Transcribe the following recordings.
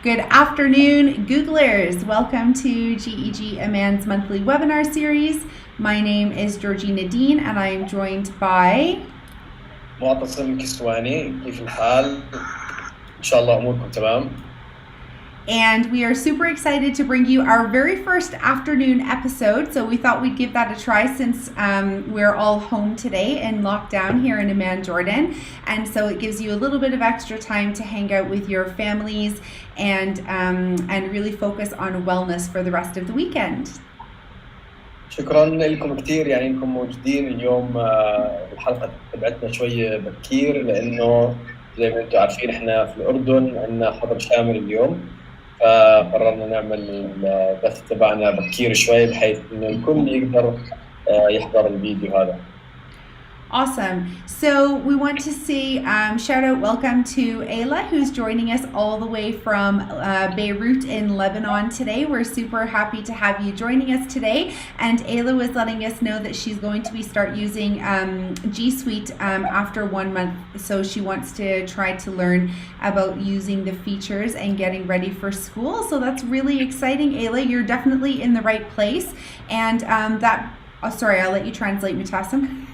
Good afternoon, Googlers. Welcome to GEG Amman's monthly webinar series. My name is Georgina Dean and I am joined by معتصم كسواني. كيف الحال؟ إن شاء الله أموركم تمام. And we are super excited to bring you our very first afternoon episode. So we thought we'd give that a try since we're all home today in lockdown here in Amman, Jordan. And so it gives you a little bit of extra time to hang out with your families and really focus on wellness for the rest of the weekend. شكرا لكم كثير يعني انكم موجودين اليوم. الحلقة تبعتنا شوية بكير لأنه زي ما انتم عارفين احنا في الأردن عندنا حظر شامل اليوم، فقررنا نعمل البث تبعنا بكير شوي بحيث انه الكل يقدر يحضر الفيديو هذا. Awesome. So we want to say shout out welcome to Ayla, who's joining us all the way from Beirut in Lebanon today. We're super happy to have you joining us today. And Ayla was letting us know that she's going to start using G Suite after 1 month. So she wants to try to learn about using the features and getting ready for school. So that's really exciting, Ayla. You're definitely in the right place. And sorry, I'll let you translate, Mutasim.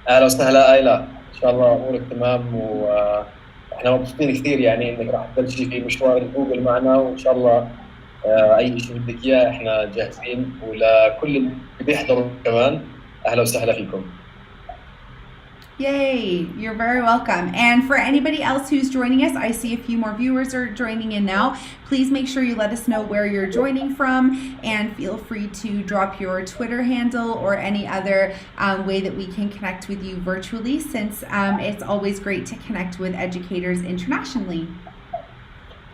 اهلا وسهلا ايلا، ان شاء الله امورك تمام واحنا مبسوطين كثير يعني انك راح تبلشي في مشوار جوجل معنا، وان شاء الله اي شيء بدك اياه احنا جاهزين، ولكل اللي بيحضروا كمان اهلا وسهلا فيكم. Yay, you're very welcome. And for anybody else who's joining us, I see a few more viewers are joining in now. Please make sure you let us know where you're joining from and feel free to drop your Twitter handle or any other way that we can connect with you virtually, since it's always great to connect with educators internationally.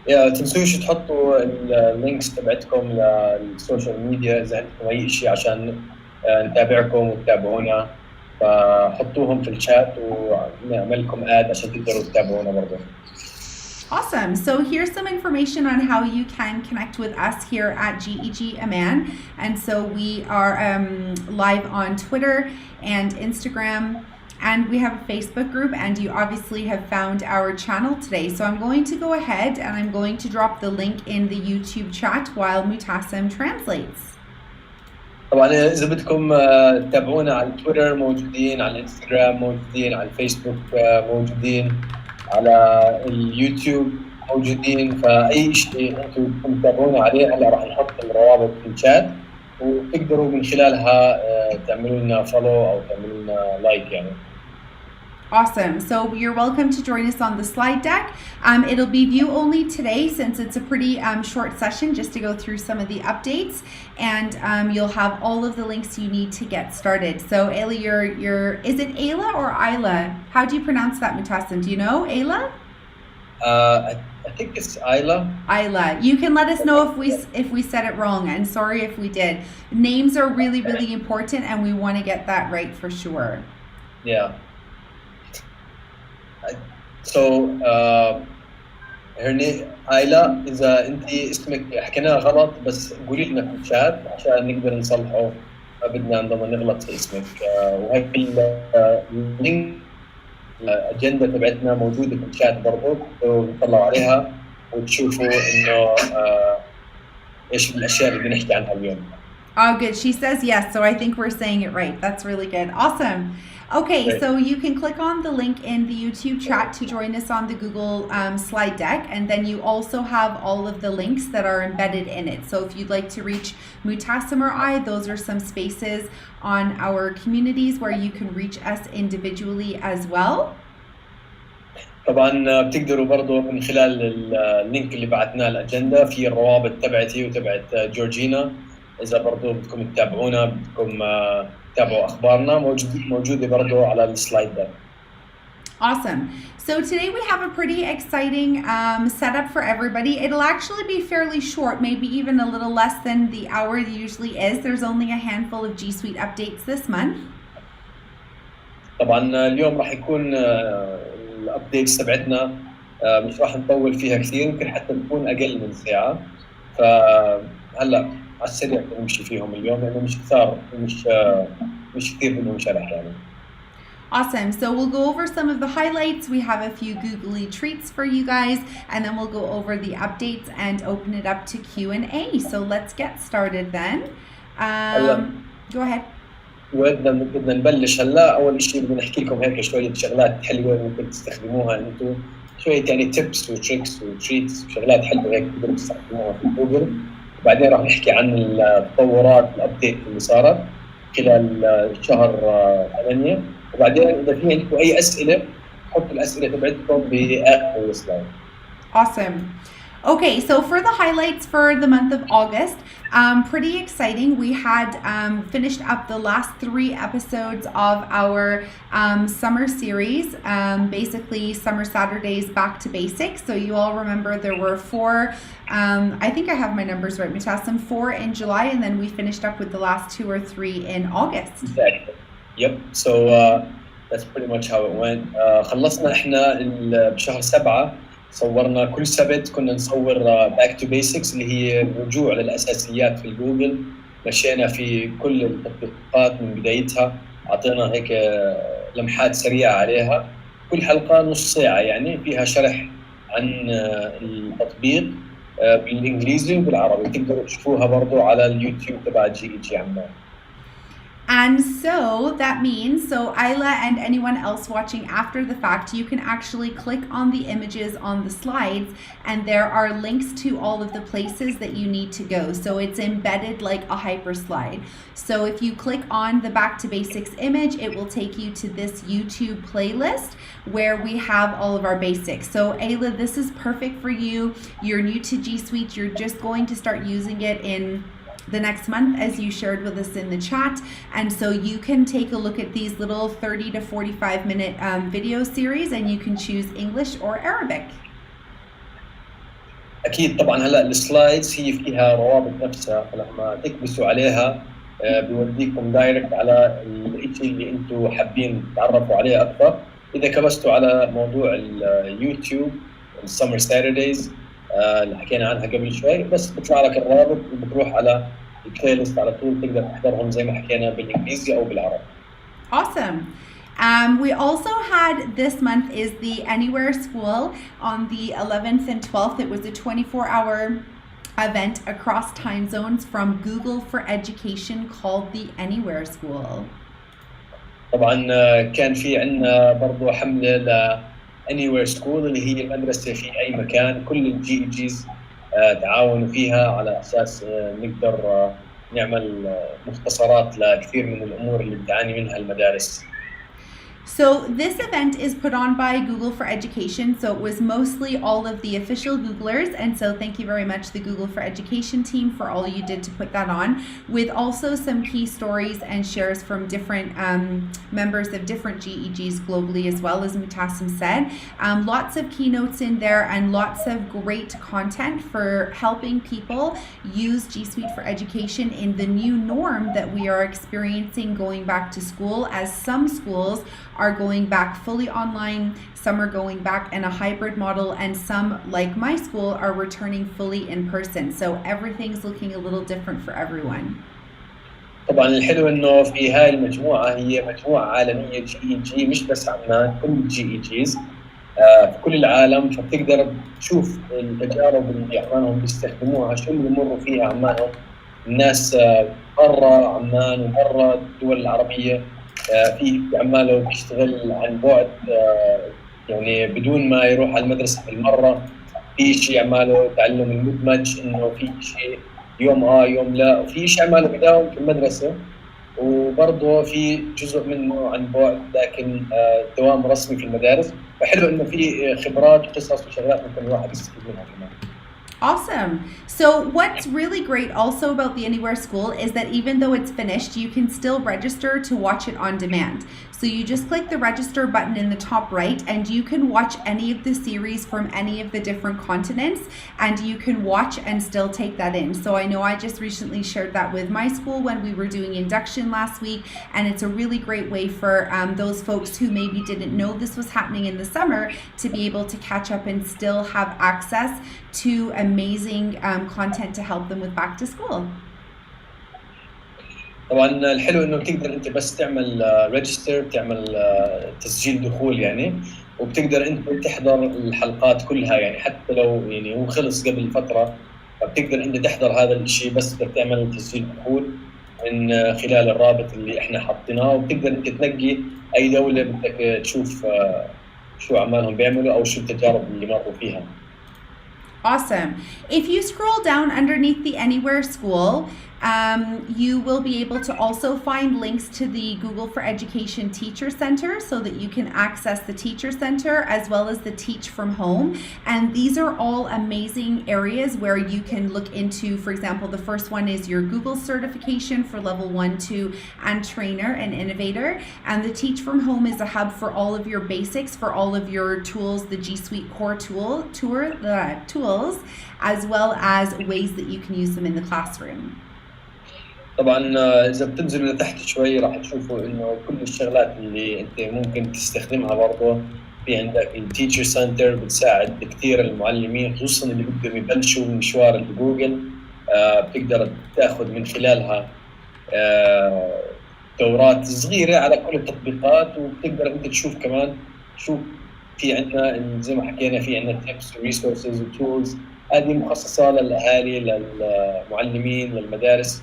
يا تنسوش تحطوا اللينكس تبعتكم للسوشيال ميديا إذا عندكم أي شيء عشان نتابعكم وتتابعونا، فحطوهم في الشات ونعمل لكم اد عشان تقدروا تتابعونا برضه. Awesome. So here's some information on how you can connect with us here at GEG Amman. And so we are live on Twitter and Instagram, and we have a Facebook group, and you obviously have found our channel today. So I'm going to go ahead and I'm going to drop the link in the YouTube chat while Mutasim translates. طبعا اذا بدكم تتابعونا على تويتر موجودين، على الانستغرام موجودين، على الفيسبوك موجودين، على اليوتيوب موجودين، فاي شيء انتم بدكم تتابعونا عليه هلا راح نحط الروابط في الشات وتقدروا من خلالها تعملوا لنا فولو او تعملوا لنا لايك يعني. Awesome. So you're welcome to join us on the slide deck. It'll be view only today since it's a pretty short session just to go through some of the updates, and you'll have all of the links you need to get started. So Ayla, is it Ayla or Ayla? How do you pronounce that, Mutasim? Do you know Ayla? I think it's Ayla. Ayla. You can let us know if we said it wrong, and sorry if we did. Names are really, really important and we want to get that right for sure. Yeah. So her name آيلا، إذا أنت اسمك حكيناه غلط بس قولي لنا في الشات عشان نقدر نصلحه، ما بدنا نضل نغلط في اسمك. وهي اللينك الأجندة تبعتنا موجودة في الشات برضه، تقدروا تطلعوا عليها وتشوفوا إنه إيش الأشياء اللي بنحكي عنها اليوم. Oh, good. She says yes, so I think we're saying it right. That's really good. Awesome. Okay, so you can click on the link in the YouTube chat to join us on the Google slide deck, and then you also have all of the links that are embedded in it. So if you'd like to reach Mutasim or I, those are some spaces on our communities where you can reach us individually as well. طبعا بتقدروا برضه من خلال اللينك اللي بعتناه الأجندة في الروابط تبعتي وتبعت جورجينا. إذا برضو بدكم تتابعونا، بدكم تتابعوا أخبارنا، موجودة برضو على السلايد ده. Awesome. So today we have a pretty exciting setup for everybody. It'll actually be fairly short, maybe even a little less than the hour it usually is. There's only a handful of G Suite updates this month. طبعا اليوم راح يكون الابديتس تبعتنا مش راح نطول فيها كثير، يمكن حتى تكون أقل من ساعة، فهلا على السريع نمشي فيهم اليوم لأنه مش كثير منهم شرح يعني. Awesome. So we'll go over some of the highlights. We have a few googly treats for you guys, and then we'll go over the updates and open it up to Q&A. So let's get started then. Go ahead. بدنا نبلش هلا. اول شيء بدنا نحكي لكم هيك شويه شغلات حلوه ممكن تستخدموها انتم، شويه يعني تيبس وتريكس وتريتس وشغلات حلوه هيك تقدروا تستخدموها في جوجل. وبعدين راح نحكي عن التطورات الابديت اللي صارت خلال شهر 8. وبعدين اذا في عندكم اي اسئله حطوا الاسئله تبعتكم باخر السلايد. Awesome. Okay, so for the highlights for the month of August, pretty exciting. We had finished up the last 3 episodes of our summer series, basically Summer Saturdays Back to Basics. So you all remember there were 4, I think I have my numbers right, Mutasim, 4 in July, and then we finished up with the last 2 or 3 in August. Exactly. Yep. So that's pretty much how it went. خلصنا احنا بشهر 7. صورنا كل سبت كنا نصور باك تو بيسكس اللي هي رجوع للاساسيات في الجوجل. مشينا في كل التطبيقات من بدايتها، اعطينا هيك لمحات سريعه عليها. كل حلقه نص ساعه يعني فيها شرح عن التطبيق بالانجليزي وبالعربي. تقدروا تشوفوها برضو على اليوتيوب تبع GEG عمان. And so that means, so Ayla and anyone else watching after the fact, you can actually click on the images on the slides and there are links to all of the places that you need to go. So it's embedded like a hyper slide. So if you click on the Back to Basics image, it will take you to this YouTube playlist where we have all of our basics. So Ayla, this is perfect for you. You're new to G Suite. You're just going to start using it in the next month, as you shared with us in the chat, and so you can take a look at these little 30 to 45 minute video series and you can choose English or Arabic. اكيد طبعا. هلا السلايدز هي فيها روابط نفسها، فلما تكبسوا عليها بيوديكم دايركت على الشيء اللي انتم حابين تتعرفوا عليه اكثر. اذا كبستوا على موضوع اليوتيوب السمر ساترديز اللي حكينا عنها قبل شوي، بس بيطلع لك الرابط وبتروح على البلاي ليست على طول، تقدر تحضرهم زي ما حكينا بالانجليزي او بالعربي. Awesome. We also had this month is the Anywhere School on the 11th and 12th. It was a 24-hour event across time zones from Google for Education called the Anywhere School. طبعا كان في عندنا برضه حملة ل Anywhere School اللي هي المدرسة في أي مكان. كل الجي جيز تعاونوا فيها على أساس نقدر نعمل مختصرات لكثير من الأمور اللي بتعاني منها المدارس. So this event is put on by Google for Education. So it was mostly all of the official Googlers. And so thank you very much, the Google for Education team, for all you did to put that on, with also some key stories and shares from different members of different GEGs globally, as well as Mutassim said. Lots of keynotes in there and lots of great content for helping people use G Suite for Education in the new norm that we are experiencing going back to school, as some schools are going back fully online, some are going back in a hybrid model, and some, like my school, are returning fully in person. So everything's looking a little different for everyone. طبعا الحلو انه في هاي المجموعه هي مجموعه عالميه GEG، مش بس عمان، كل GEGs في كل العالم، فبتقدر تشوف التجارب اللي عمانهم بيستخدموها، شو اللي بيمروا فيها عمانهم الناس برا عمان وبرا الدول العربيه. في عماله بيشتغل عن بعد يعني بدون ما يروح على المدرسه بالمره. في شيء عماله تعلم المدمج، انه في شيء يوم يوم لا، وفي شيء عماله بداوم في المدرسه، وبرضه في جزء منه عن بعد لكن دوام رسمي في المدارس. فحلو انه في خبرات وقصص وشغلات ممكن الواحد يستفيد منها كمان. Awesome. So what's really great also about the Anywhere School is that even though it's finished, you can still register to watch it on demand. So you just click the register button in the top right and you can watch any of the series from any of the different continents, and you can watch and still take that in. So I know I just recently shared that with my school when we were doing induction last week, and it's a really great way for those folks who maybe didn't know this was happening in the summer to be able to catch up and still have access to amazing content to help them with back to school. طبعا الحلو انه بتقدر انت بس تعمل ريجستر، تعمل تسجيل دخول يعني، وبتقدر انت تحضر الحلقات كلها يعني، حتى لو يعني هو خلص قبل فتره، فبتقدر انت تحضر هذا الشيء، بس بدك تعمل تسجيل دخول من خلال الرابط اللي احنا حاطيناه، وبتقدر انت تنقي اي دوله بدك تشوف شو عمالهم بيعملوا او شو التجارب اللي مروا فيها. Awesome. If you scroll down underneath the Anywhere School, you will be able to also find links to the Google for Education Teacher Center so that you can access the Teacher Center as well as the Teach from Home. And these are all amazing areas where you can look into, for example, the first one is your Google certification for level 1, 2, and trainer and innovator. And the Teach from Home is a hub for all of your basics, for all of your tools, the G Suite core tools, as well as ways that you can use them in the classroom. طبعا اذا بتنزلوا لتحت شوي راح تشوفوا انه كل الشغلات اللي انت ممكن تستخدمها برضه في عندك التيتشر سنتر، بتساعد كثير المعلمين خصوصا اللي بدهم يبلشوا مشوار الجوجل. بتقدر تاخذ من خلالها دورات صغيره على كل التطبيقات، وبتقدر انت تشوف كمان شو في عندنا زي ما حكينا، في عندنا تيبس وريسورسز وتولز هذه مخصصه للاهالي، للمعلمين، للمدارس،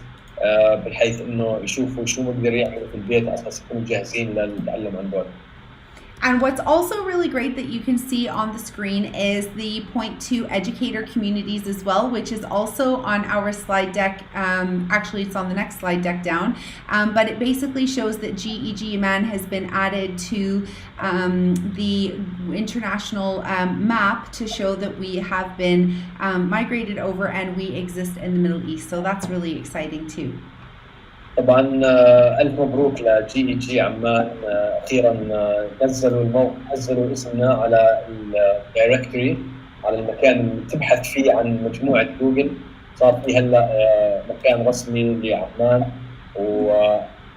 بحيث انه يشوفوا شو بقدر يعملوا في البيت على اساس يكونوا جاهزين للتعلم عن بعد. And what's also really great that you can see on the screen is the Point 2 educator communities as well, which is also on our slide deck. Actually, it's on the next slide deck down. But it basically shows that GEG Amman has been added to the international map to show that we have been migrated over and we exist in the Middle East. So that's really exciting too. طبعا الف مبروك لجي اي جي عمان، اخيرا نزلوا اسمنا على الدايركتوري، على المكان اللي تبحث فيه عن مجموعه جوجل، صار في هلا مكان رسمي لعمان. و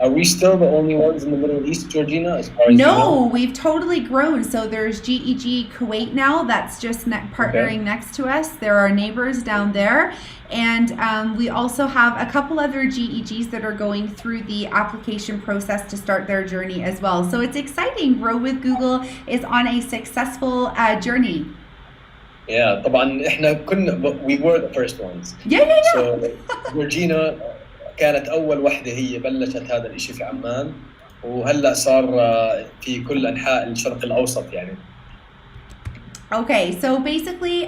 are we still the only ones in the Middle East, Georgina, as far as No, you know? we've totally grown. So there's GEG Kuwait now that's just partnering next to us. There are neighbors down there. And we also have a couple other GEGs that are going through the application process to start their journey as well. So it's exciting. Grow with Google is on a successful journey. Yeah, طبعا احنا كنا we were the first ones. Yeah. So Georgina كانت أول وحدة هي بلشت هذا الإشي في عمان، وهلأ صار في كل أنحاء الشرق الأوسط يعني. Okay, so basically,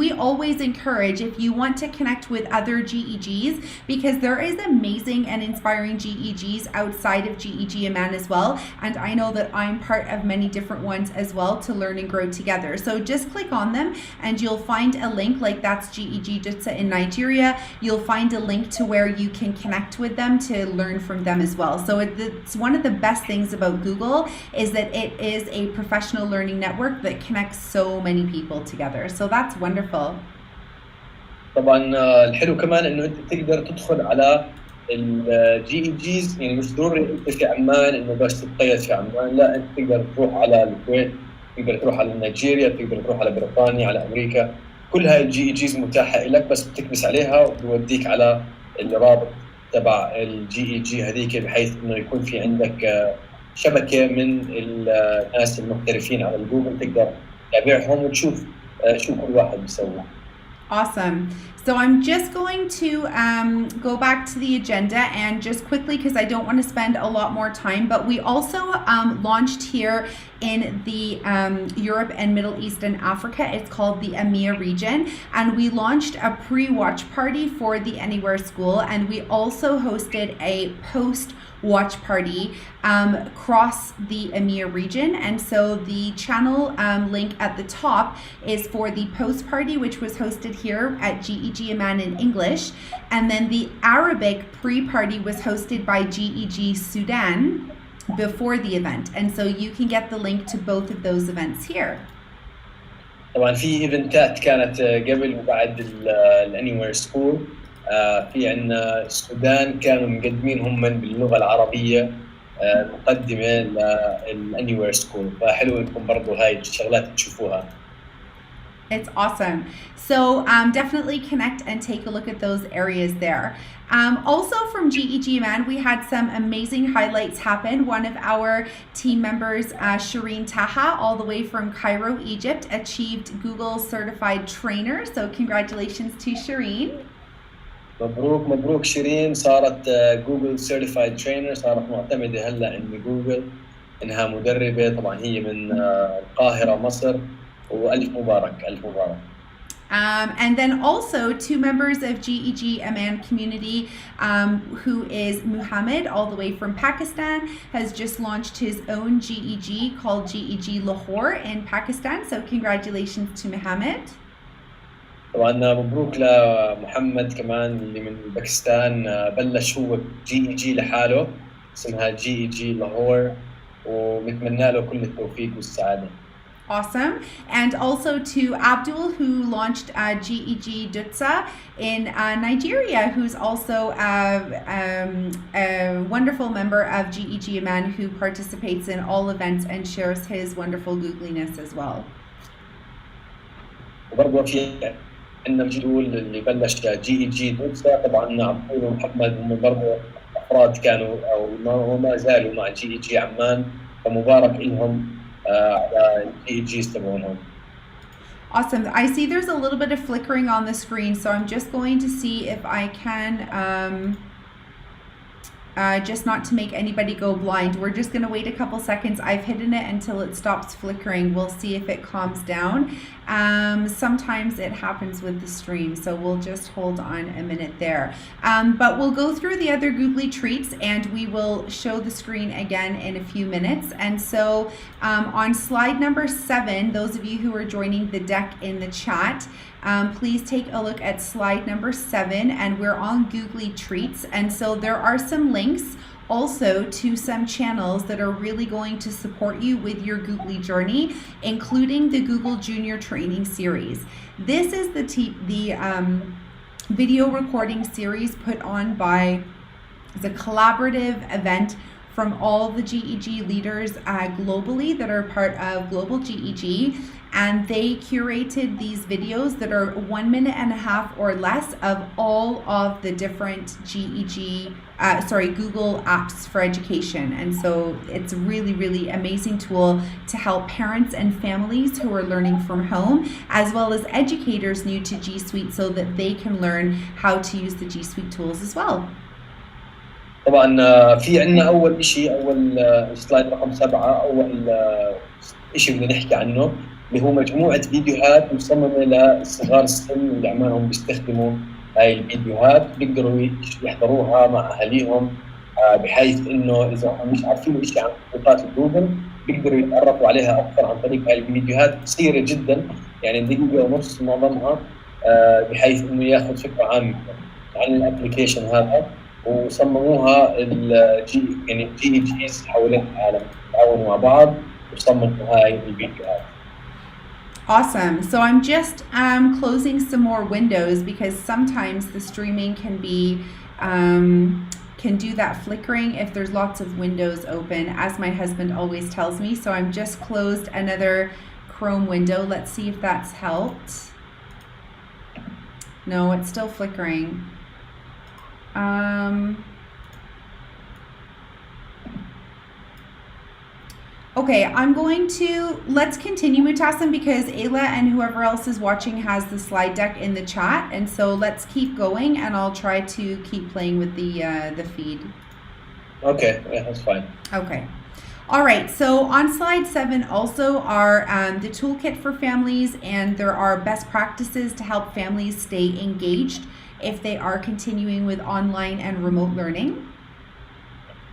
we always encourage, if you want to connect with other GEGs, because there is amazing and inspiring GEGs outside of GEG Amman as well, and I know that I'm part of many different ones as well to learn and grow together. So just click on them and you'll find a link, like that's GEG Jutsa in Nigeria. You'll find a link to where you can connect with them to learn from them as well. So it's one of the best things about Google is that it is a professional learning network that connects so many people together. So that's wonderful. طبعا الحلو كمان انه انت تقدر تدخل على الجي اي جيز، يعني مش ضروري انت في عمان انه بس تتقيد في عمان، لا انت تقدر تروح على الكويت، تقدر تروح على نيجيريا، تقدر تروح على بريطانيا، على امريكا، كل هاي الجي اي جيز متاحه لك، بس بتكبس عليها وبيوديك على الرابط تبع الجي اي جي هذيك، بحيث انه يكون في عندك شبكه من الناس المحترفين على الجوجل، تقدر تتابعهم وتشوف شو كل واحد بيسوي. Awesome. So I'm just going to go back to the agenda and just quickly, because I don't want to spend a lot more time, but we also launched here in the Europe and Middle East and Africa. It's called the EMEA region, and we launched a pre-watch party for the Anywhere School, and we also hosted a post-watch party across the EMEA region. And so the channel link at the top is for the post party, which was hosted here at GEG Amman in English, and then the Arabic pre-party was hosted by GEG Sudan before the event, and so you can get the link to both of those events here. طبعا في ايفنتات كانت قبل وبعد الانيوير سكول. في عندنا السودان كانوا مقدمين هم باللغه العربيه مقدمه للانيوير سكول، فحلو انكم برضو هاي الشغلات تشوفوها. It's awesome. So definitely connect and take a look at those areas there. Also from GEG Amman, we had some amazing highlights happen. One of our team members, Shireen Taha, all the way from Cairo, Egypt, achieved Google Certified Trainer. So congratulations to Shireen. مبروك مبروك شيرين، صارت جوجل سيرتيفايد ترينر، صارت معتمدة هلا عند جوجل انها مدربة. طبعا هي من القاهرة مصر، والف مبارك الف مبارك. And then also 2 members of GEG Amman community, who is Muhammad, all the way from Pakistan, has just launched his own GEG called GEG Lahore in Pakistan. So congratulations to Muhammad. طبعا مبروك لمحمد كمان اللي من باكستان، بلش هو جي اي جي لحاله، اسمها جي اي جي لاهور، ونتمنى له كل التوفيق والسعادة. Awesome. And also to Abdul, who launched GEG Dutsa in Nigeria, who's also a wonderful member of GEG Amman, who participates in all events and shares his wonderful googliness as well. وبرضه في عندنا مجدول اللي بلش جي اي جي دوتسا، طبعا عبدول ومحمد هم برضه افراد كانوا او وما زالوا مع جي اي جي عمان، فمبارك لهم على جي اي جيز تبعونهم. Awesome. I see there's a little bit of flickering on the screen, so I'm just going to see if I can just not to make anybody go blind. We're just going to wait a couple seconds. I've hidden it until it stops flickering. We'll see if it calms down. Sometimes it happens with the stream, so we'll just hold on a minute there. But we'll go through the other googly treats and we will show the screen again in a few minutes. And so on slide number 7, those of you who are joining the deck in the chat, please take a look at slide number 7, and we're on googly treats. And so there are some links also to some channels that are really going to support you with your googly journey, including the Google Junior Training Series. This is the video recording series put on by the collaborative event from all the GEG leaders globally that are part of Global GEG, and they curated these videos that are 1.5 minutes or less of all of the different Google apps for education. And so it's a really, really amazing tool to help parents and families who are learning from home, as well as educators new to G Suite, so that they can learn how to use the G Suite tools as well. طبعا في عندنا اول شيء، اول سلايد رقم 7، اول شيء بدنا نحكي عنه اللي هو مجموعه فيديوهات مصممه لصغار السن اللي عمالهم بيستخدموا هاي الفيديوهات، بيقدروا يحضروها مع اهاليهم، بحيث انه اذا هم مش عارفين شيء عن تطبيقات جوجل بيقدروا يتعرفوا عليها اكثر عن طريق هاي الفيديوهات قصيره جدا، يعني دقيقه ونص معظمها، بحيث انه ياخذ فكره عامه عن الابلكيشن هذا. وصمموها يعني جي جيز حوالين العالم، تعاونوا مع بعض وصمموا هاي الفيديوهات. Awesome. So I'm just closing some more windows because sometimes the streaming can do that flickering if there's lots of windows open, as my husband always tells me. So I'm just closed another Chrome window. Let's see if that's helped. No, it's still flickering. Okay, let's continue, Mutassim, because Ayla and whoever else is watching has the slide deck in the chat. And so let's keep going and I'll try to keep playing with the feed. Okay, yeah, that's fine. Okay. All right, so on slide 7 also are the toolkit for families, and there are best practices to help families stay engaged if they are continuing with online and remote learning.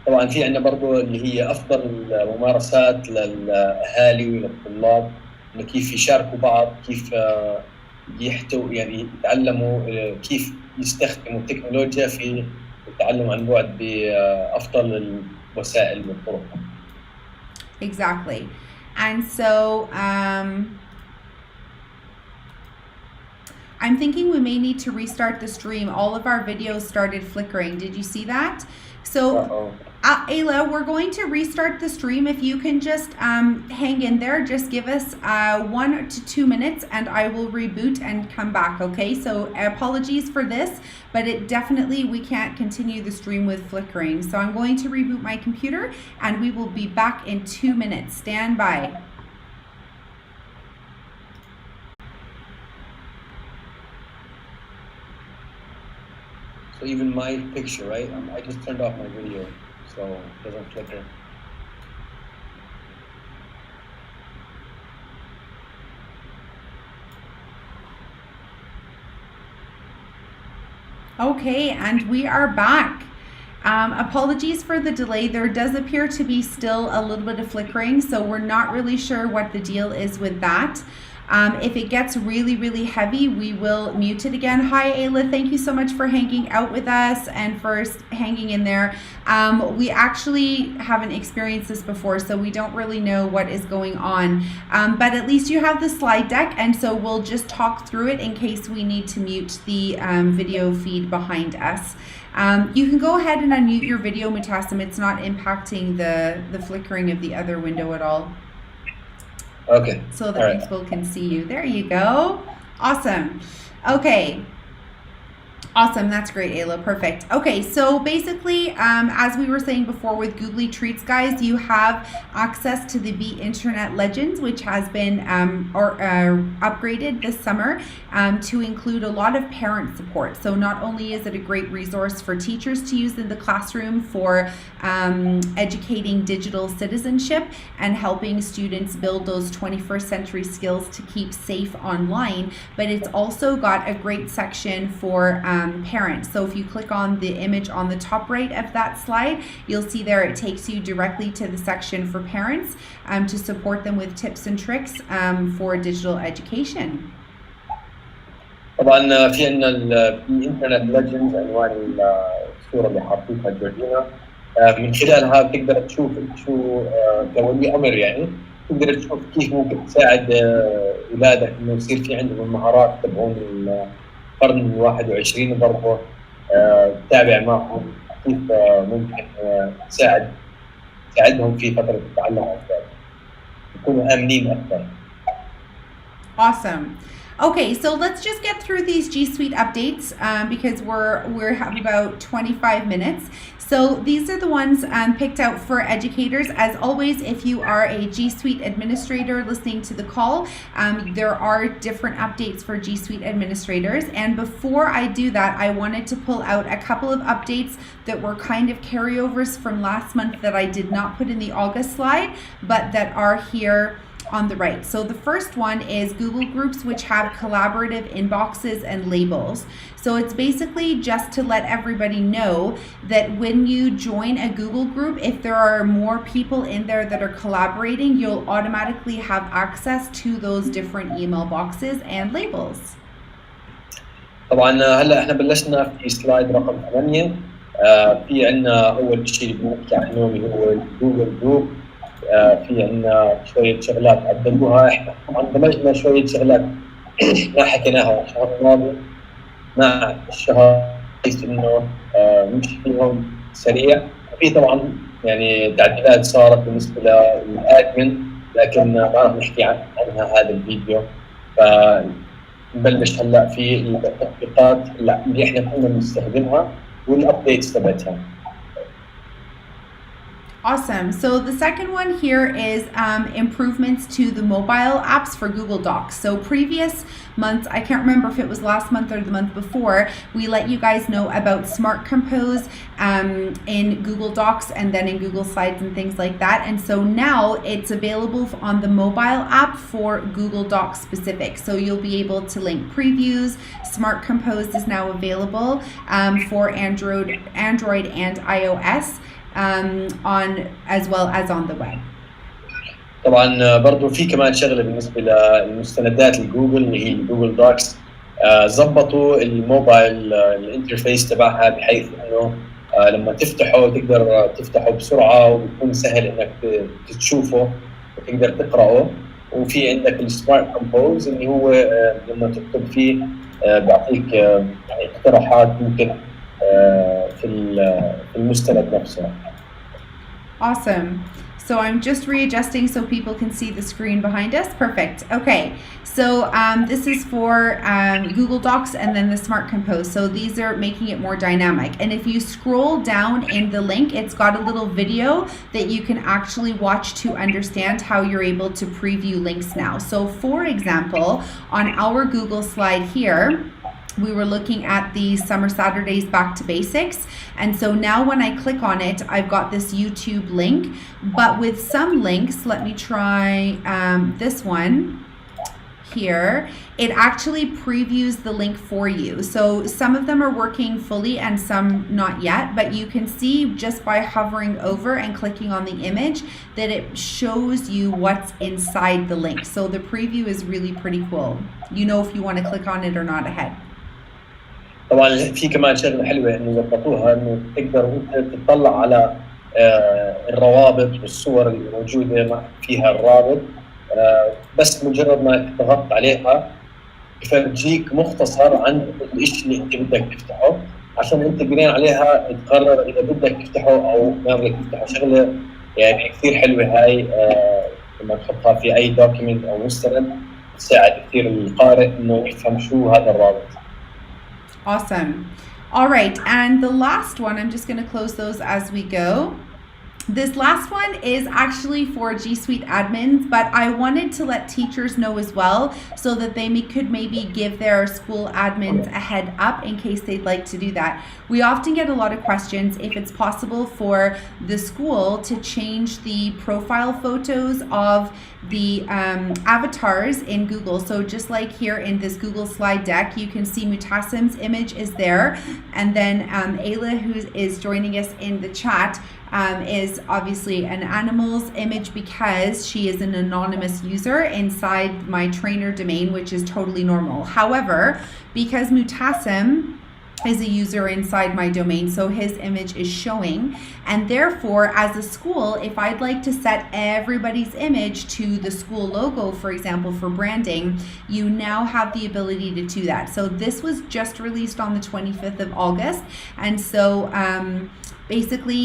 طبعا في عندنا برضه اللي هي افضل الممارسات للاهالي وللطلاب، انه كيف يشاركوا بعض، كيف يعني يتعلموا كيف يستخدموا التكنولوجيا في التعلم عن بعد بافضل الوسائل والطرق. Exactly. And so I'm thinking we may need to restart the stream. All of our videos started flickering. Did you see that? So, Ayla, we're going to restart the stream. If you can just hang in there, just give us 1 to 2 minutes and I will reboot and come back, okay? So apologies for this, but we can't continue the stream with flickering. So I'm going to reboot my computer and we will be back in 2 minutes. Stand by. So even my picture, right? I just turned off my video, so it doesn't flicker. Okay, and we are back. Apologies for the delay. There does appear to be still a little bit of flickering, so we're not really sure what the deal is with that. If it gets really, really heavy, we will mute it again. Hi, Ayla. Thank you so much for hanging out with us and for hanging in there. We actually haven't experienced this before, so we don't really know what is going on. But at least you have the slide deck, and so we'll just talk through it in case we need to mute the video feed behind us. You can go ahead and unmute your video, Mutassim. It's not impacting the flickering of the other window at all. Okay. So that people can see you. There you go. Awesome. Okay. Awesome. That's great, Ayla. Perfect. Okay, so basically, as we were saying before with Googly Treats, guys, you have access to the Be Internet Legends, which has been upgraded this summer to include a lot of parent support. So not only is it a great resource for teachers to use in the classroom for educating digital citizenship and helping students build those 21st century skills to keep safe online, but it's also got a great section for parents. So if you click on the image on the top right of that slide, you'll see there it takes you directly to the section for parents to support them with tips and tricks for digital education. طبعا في عندنا الانترنت ليجندز عنوان الصوره اللي حاطينها جورجينا، من خلالها بتقدر تشوف شو كولي امر، يعني تقدر تشوف كيف ممكن تساعد اولادك انه يصير في عندهم المهارات تبعون القرن ال21، وبرضه تتابع معهم كيف ممكن تساعدهم في فتره التعلم اكثر، يكونوا امنين اكثر. Awesome. Okay, so let's just get through these G Suite updates because we have about 25 minutes. So these are the ones picked out for educators. As always, if you are a G Suite administrator listening to the call, there are different updates for G Suite administrators. And before I do that, I wanted to pull out a couple of updates that were kind of carryovers from last month that I did not put in the August slide, but that are here on the right. So the first one is Google Groups, which have collaborative inboxes and labels. So it's basically just to let everybody know that when you join a Google group, if there are more people in there that are collaborating, you'll automatically have access to those different email boxes and labels. طبعا هلا احنا بلشنا في سلايد رقم 8. في عندنا اول شيء اللي بنحكي عنه اللي هو جوجل جروب. في عندنا شويه شغلات عدلوها، احنا طبعا دمجنا شويه شغلات ما حكيناها الشهر الماضي مع الشهر، بحيث انه نمشي فيهم سريع. في طبعا يعني تعديلات صارت بالنسبه للادمن، لكن ما راح نحكي عنها هذا الفيديو. فنبلش هلا في التطبيقات اللي احنا كنا بنستخدمها والابديتس تبعتها. Awesome. So the second one here is improvements to the mobile apps for Google Docs. So previous months, I can't remember if it was last month or the month before, we let you guys know about Smart Compose in Google Docs and then in Google Slides and things like that. And so now it's available on the mobile app for Google Docs specific. So you'll be able to link previews. Smart Compose is now available for Android and iOS. On as well as on the web. طبعا برضه في كمان شغله بالنسبه للمستندات الجوجل اللي هي جوجل دوكس، ظبطوا الموبايل الانترفيس تبعها بحيث انه لما تفتحه تقدر تفتحه بسرعه وبيكون سهل انك تشوفه وتقدر تقراه. وفي عندك السمارت كومبوز اللي هو لما تكتب فيه بيعطيك يعني اقتراحات ممكن في المستند نفسه. Awesome. So I'm just readjusting so people can see the screen behind us. Perfect. Okay. So this is for Google Docs and then the Smart Compose. So these are making it more dynamic. And if you scroll down in the link, it's got a little video that you can actually watch to understand how you're able to preview links now. So for example, on our Google slide here, we were looking at the Summer Saturdays Back to Basics. And so now when I click on it, I've got this YouTube link, but with some links, let me try this one here, it actually previews the link for you. So some of them are working fully and some not yet, but you can see just by hovering over and clicking on the image that it shows you what's inside the link. So the preview is really pretty cool. You know if you want to click on it or not ahead. طبعا في كمان شغله حلوه انه ظبطوها انه تقدر انت تطلع على الروابط والصور اللي موجوده فيها الرابط، بس مجرد ما تضغط عليها يفرجيك مختصر عن الشيء اللي انت بدك تفتحه، عشان انت بناء عليها تقرر اذا بدك تفتحه او ما بدك تفتحه. شغله يعني كثير حلوه هاي، لما تحطها في اي دوكيمنت او مستند تساعد كثير القارئ انه يفهم شو هذا الرابط. Awesome. All right, and the last one, I'm just going to close those as we go. This last one is actually for G Suite admins, but I wanted to let teachers know as well so that they could maybe give their school admins a head up in case they'd like to do that. We often get a lot of questions if it's possible for the school to change the profile photos of the avatars in Google. So just like here in this Google slide deck, you can see Mutassim's image is there, and then Ayla, who is joining us in the chat, is obviously an animals image because she is an anonymous user inside my trainer domain, which is totally normal. However, because Mutassim is a user inside my domain, so his image is showing, and therefore as a school, if I'd like to set everybody's image to the school logo, for example, for branding, you now have the ability to do that. So this was just released on the 25th of August, and so basically,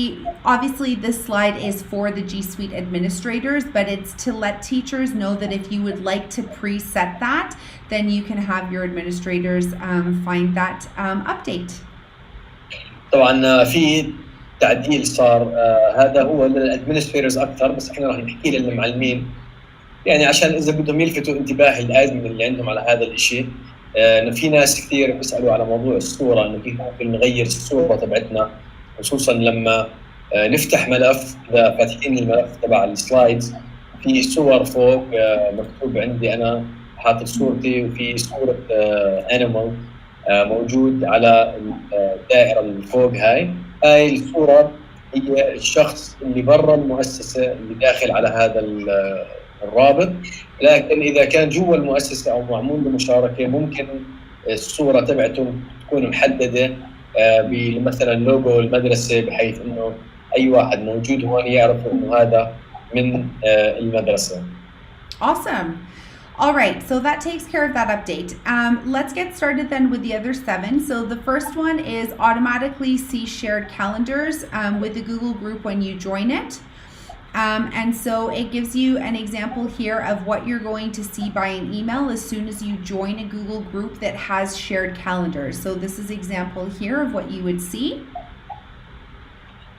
obviously this slide is for the G Suite administrators, but it's to let teachers know that if you would like to preset that, then you can have your administrators find that update. طبعا في تعديل صار، هذا هو للادمنستريتورز اكثر، بس احنا راح نحكي للمعلمين يعني عشان اذا بدهم يلفتوا انتباه الادمن اللي عندهم على هذا الشيء. انه في ناس كثير بيسالوا على موضوع الصوره، انه كيف ممكن نغير الصوره تبعتنا، خصوصا لما نفتح ملف. اذا فاتحين الملف تبع السلايدز في صور فوق، مكتوب عندي انا حاطط صورتي وفي صوره انيمال موجود على الدائره اللي فوق. هاي الصوره هي الشخص اللي برا المؤسسه اللي داخل على هذا الرابط، لكن اذا كان جوا المؤسسه او معمول بمشاركه ممكن الصوره تبعته تكون محدده بمثلا لوجو المدرسه، بحيث انه اي واحد موجود هون يعرف انه هذا من المدرسه. Awesome. All right, so that takes care of that update. Let's get started then with the other 7. So the first one is automatically see shared calendars with the Google group when you join it. And so it gives you an example here of what you're going to see by an email as soon as you join a Google group that has shared calendars. So this is example here of what you would see.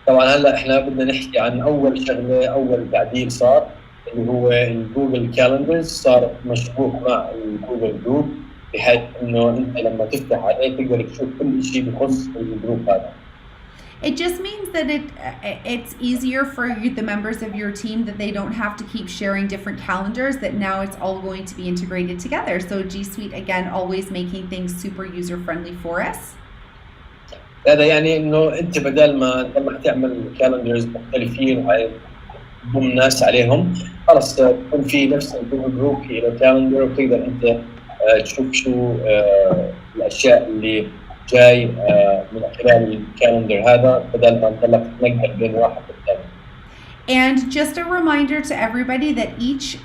طبعا هلا احنا بدنا نحكي عن اول شغله، اول تعديل صار اللي هو الجوجل كالندرز، صار مشبوك مع الجوجل جروب، بحيث انه انت لما تفتح عليه تقدر تشوف كل شيء بخص الجروب هذا. It just means that it's easier for the members of your team that they don't have to keep sharing different calendars, that now it's all going to be integrated together. So G Suite, again, always making things super user friendly for us. هذا يعني انه انت بدل ما لما تعمل كالندرز مختلفين وضم ناس عليهم، خلص تكون في نفس الجروب جروب في له كالندر، وتقدر انت تشوف شو الاشياء اللي جاي من خلال الكالندر هذا، بدل ما تضلك تنقل بين واحد والثاني. And just a reminder to everybody that each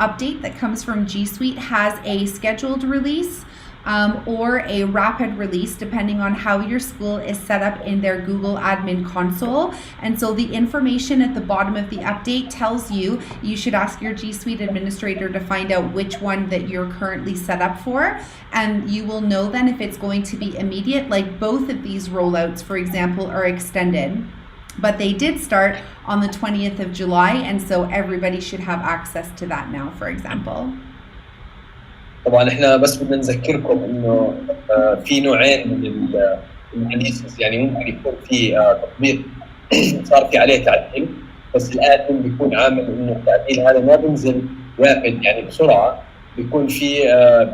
update that comes from G Suite has a scheduled release, or a rapid release, depending on how your school is set up in their Google admin console. And so the information at the bottom of the update tells you should ask your G Suite administrator to find out which one that you're currently set up for. And you will know then if it's going to be immediate, like both of these rollouts, for example, are extended. But they did start on the 20th of July, and so everybody should have access to that now, for example. طبعا احنا بس بدنا نذكركم انه في نوعين من الريليسز، يعني ممكن يكون في تطبيق صار في عليه تعديل، بس الادمن بيكون عامل انه التعديل هذا ما بينزل رابد يعني بسرعه، بيكون في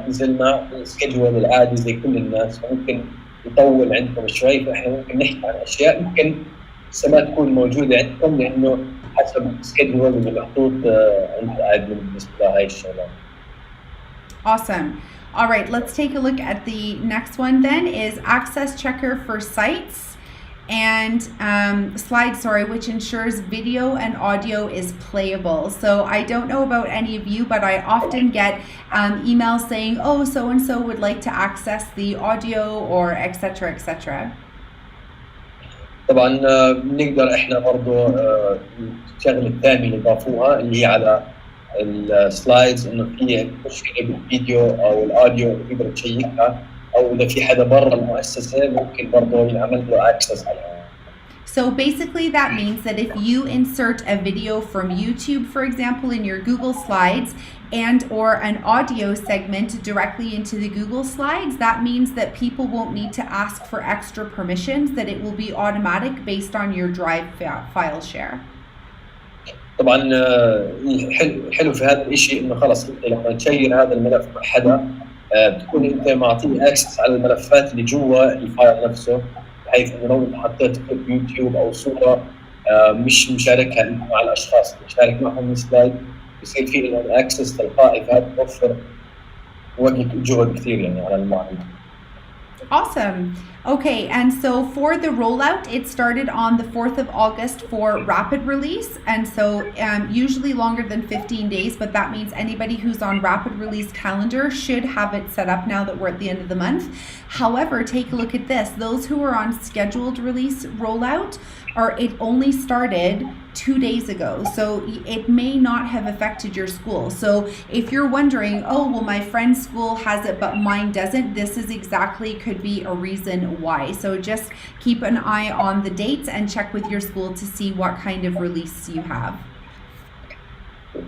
بينزل مع السكيدجول العادي زي كل الناس، فممكن يطول عندكم شوي. فاحنا ممكن نحكي عن اشياء ممكن لسه ما تكون موجوده عندكم لانه حسب السكيدجول اللي محطوط عند الادمن بالنسبه لهي الشغلات. Awesome. All right, let's take a look at the next one then is access checker for sites and slides, which ensures video and audio is playable. So I don't know about any of you, but I often get emails saying, oh, so-and-so would like to access the audio or etc. etc. طبعا بنقدر احنا برضه الشغله الثانيه اللي ضافوها اللي هي على السلايدز انه في مشكله بالفيديو او الاوديو تقدر تشيكها، او اذا في حدا برا المؤسسه ممكن برضه ينعمل له اكسس عليها. So basically that means that if you insert a video from YouTube, for example, in your Google Slides and or an audio segment directly into the Google Slides, that means that people won't need to ask for extra permissions, that it will be automatic based on your Drive file share. طبعا حلو في هذا الشيء انه خلص انت لما تشير هذا الملف مع حدا بتكون انت معطيه اكسس على الملفات اللي جوا الفايل نفسه، بحيث انه لو انت حطيت كليب يوتيوب او صوره مش مشاركها انت مع الاشخاص اللي مشارك معهم السلايد، بصير في لهم اكسس تلقائي، فهذا بوفر وقت وجهد كثير يعني على المعلم. Awesome. Okay, and so for the rollout, it started on the 4th of August for rapid release, and so usually longer than 15 days, but that means anybody who's on rapid release calendar should have it set up now that we're at the end of the month. However, take a look at this. Those who are on scheduled release rollout, it only started 2 days ago, so it may not have affected your school. So if you're wondering, oh, well, my friend's school has it, but mine doesn't, this is exactly could be a reason why. So just keep an eye on the dates and check with your school to see what kind of release you have.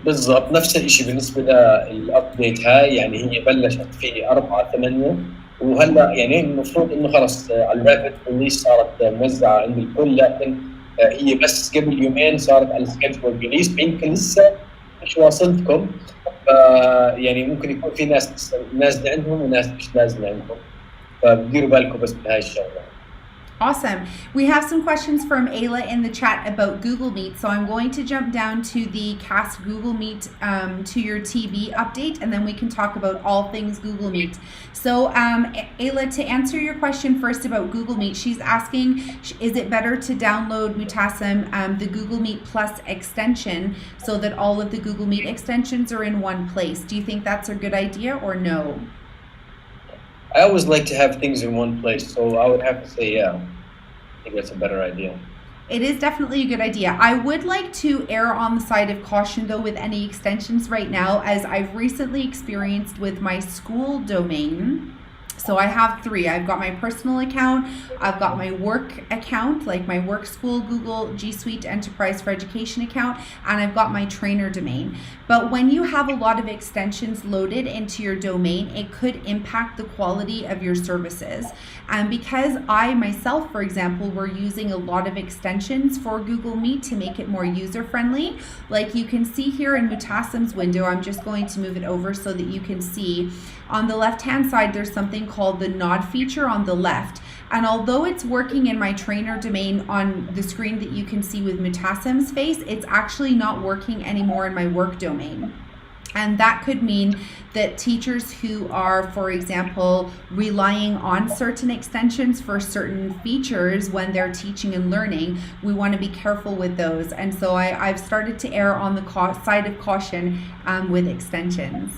بالضبط نفس الشيء بالنسبه للابديت هاي، يعني هي بلشت في 4/8 وهلا يعني المفروض انه خلص على الرابد ريليس صارت موزعه عند الكل، لكن هي بس قبل يومين صارت على السكيدجول ريليس، يمكن لسه مش واصلتكم، يعني ممكن يكون في ناس نازله عندهم وناس مش نازله عندهم، فديروا بالكم بس بهاي الشغله. Awesome. We have some questions from Ayla in the chat about Google Meet. So I'm going to jump down to the Cast Google Meet to your TV update, and then we can talk about all things Google Meet. So Ayla, to answer your question first about Google Meet, she's asking, is it better to download Mutassim, the Google Meet Plus extension, so that all of the Google Meet extensions are in one place? Do you think that's a good idea or no? I always like to have things in one place, so I would have to say, yeah, I think that's a better idea. It is definitely a good idea. I would like to err on the side of caution, though, with any extensions right now, as I've recently experienced with my school domain. So I have 3. I've got my personal account, I've got my work account, like my work school Google G Suite Enterprise for Education account, and I've got my trainer domain. But when you have a lot of extensions loaded into your domain, it could impact the quality of your services. And because I myself, for example, were using a lot of extensions for Google Meet to make it more user-friendly, like you can see here in Mutassim's window, I'm just going to move it over so that you can see. On the left-hand side, there's something called the nod feature on the left. And although it's working in my trainer domain on the screen that you can see with Mutassim's face, it's actually not working anymore in my work domain. And that could mean that teachers who are, for example, relying on certain extensions for certain features when they're teaching and learning, we want to be careful with those. And so I've started to err on the side of caution with extensions.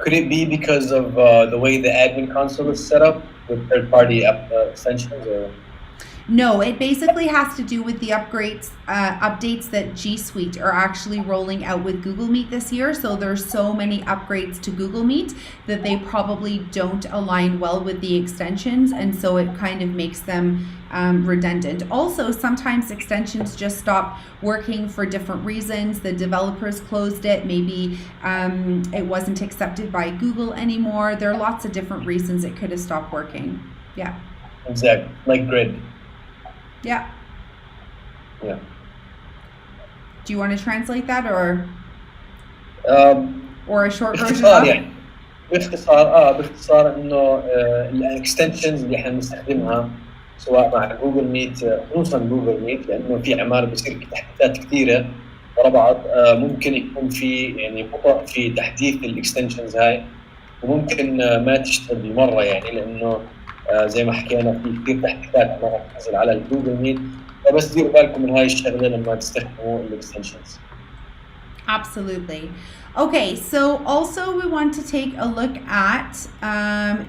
Could it be because of the way the admin console is set up with third-party extensions? Or? No, it basically has to do with the updates that G Suite are actually rolling out with Google Meet this year. So there's so many upgrades to Google Meet that they probably don't align well with the extensions, and so it kind of makes them redundant. Also, sometimes extensions just stop working for different reasons. The developers closed it. Maybe it wasn't accepted by Google anymore. There are lots of different reasons it could have stopped working. Yeah. Exactly, like Grid. Yeah. Yeah. Do you want to translate that or a short version? باختصار يعني باختصار انه الاكستنشنز اللي احنا بنستخدمها سواء مع جوجل ميت، خصوصا جوجل ميت، لانه في عمال بصير في تحديثات كثيره ورا بعض، ممكن يكون في يعني بطء في تحديث الاكستنشنز هاي، وممكن ما تشتغل بالمره يعني، لانه زي ما حكينا في كثير تحديثات عمالة تنزل على الجوجل ميت، فبس ديروا بالكم من هاي الشغله لما تستخدموا الاكستنشنز. Absolutely. Okay, so also we want to take a look at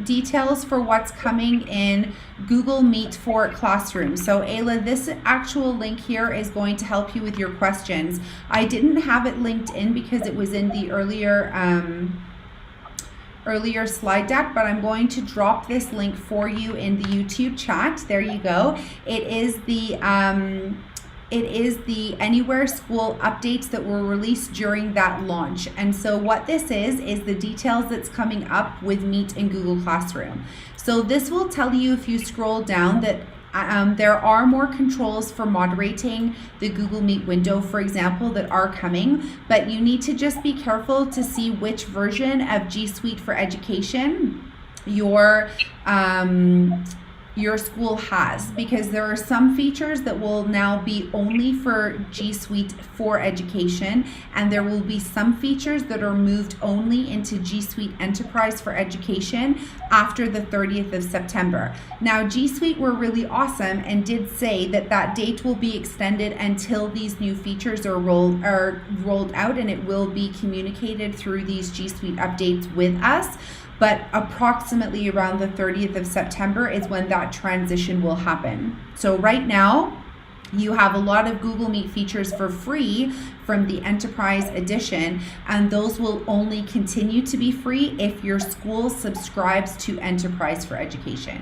details for what's coming in Google Meet for Classroom. So Ayla, this actual link here is going to help you with your questions. I didn't have it linked in because it was in the earlier slide deck, but I'm going to drop this link for you in the YouTube chat. There you go. It is the Anywhere School updates that were released during that launch. And so what this is the details that's coming up with Meet in Google Classroom. So this will tell you, if you scroll down, that there are more controls for moderating the Google Meet window, for example, that are coming, but you need to just be careful to see which version of G Suite for Education your school has, because there are some features that will now be only for G Suite for Education, and there will be some features that are moved only into G Suite Enterprise for Education after the 30th of September. Now, G Suite were really awesome and did say that that date will be extended until these new features are rolled out, and it will be communicated through these G Suite updates with us. But approximately around the 30th of September is when that transition will happen. So right now, you have a lot of Google Meet features for free from the Enterprise Edition, and those will only continue to be free if your school subscribes to Enterprise for Education.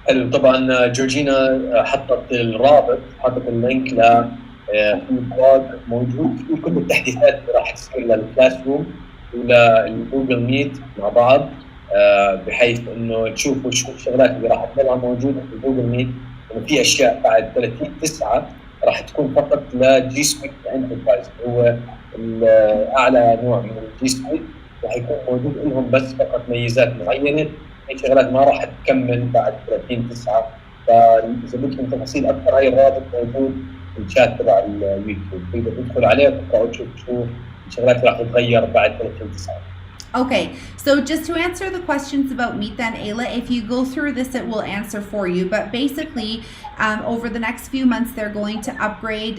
حلو. طبعا جورجينا حطت اللينك ل بلوج موجود فيه كل التحديثات اللي راح تصير للكلاس روم وللجوجل ميت مع بعض، بحيث انه تشوفوا شو الشغلات اللي راح تضلها موجوده في الجوجل ميت، انه في اشياء بعد 30/9 راح تكون فقط لجي سويت انتربرايز، هو اعلى نوع من الجي سويت، راح يكون موجود لهم بس فقط ميزات معينه، في شغلات ما راح تكمل بعد 30/9. فاذا بدكم تفاصيل اكثر هاي الرابط موجود في الشات تبع اليوتيوب، تقدروا تدخلوا عليه وتقراوا تشوفوا شو الشغلات راح تتغير بعد 30/9. Okay, so just to answer the questions about Meet then, Ayla, if you go through this, it will answer for you. But basically, over the next few months, they're going to upgrade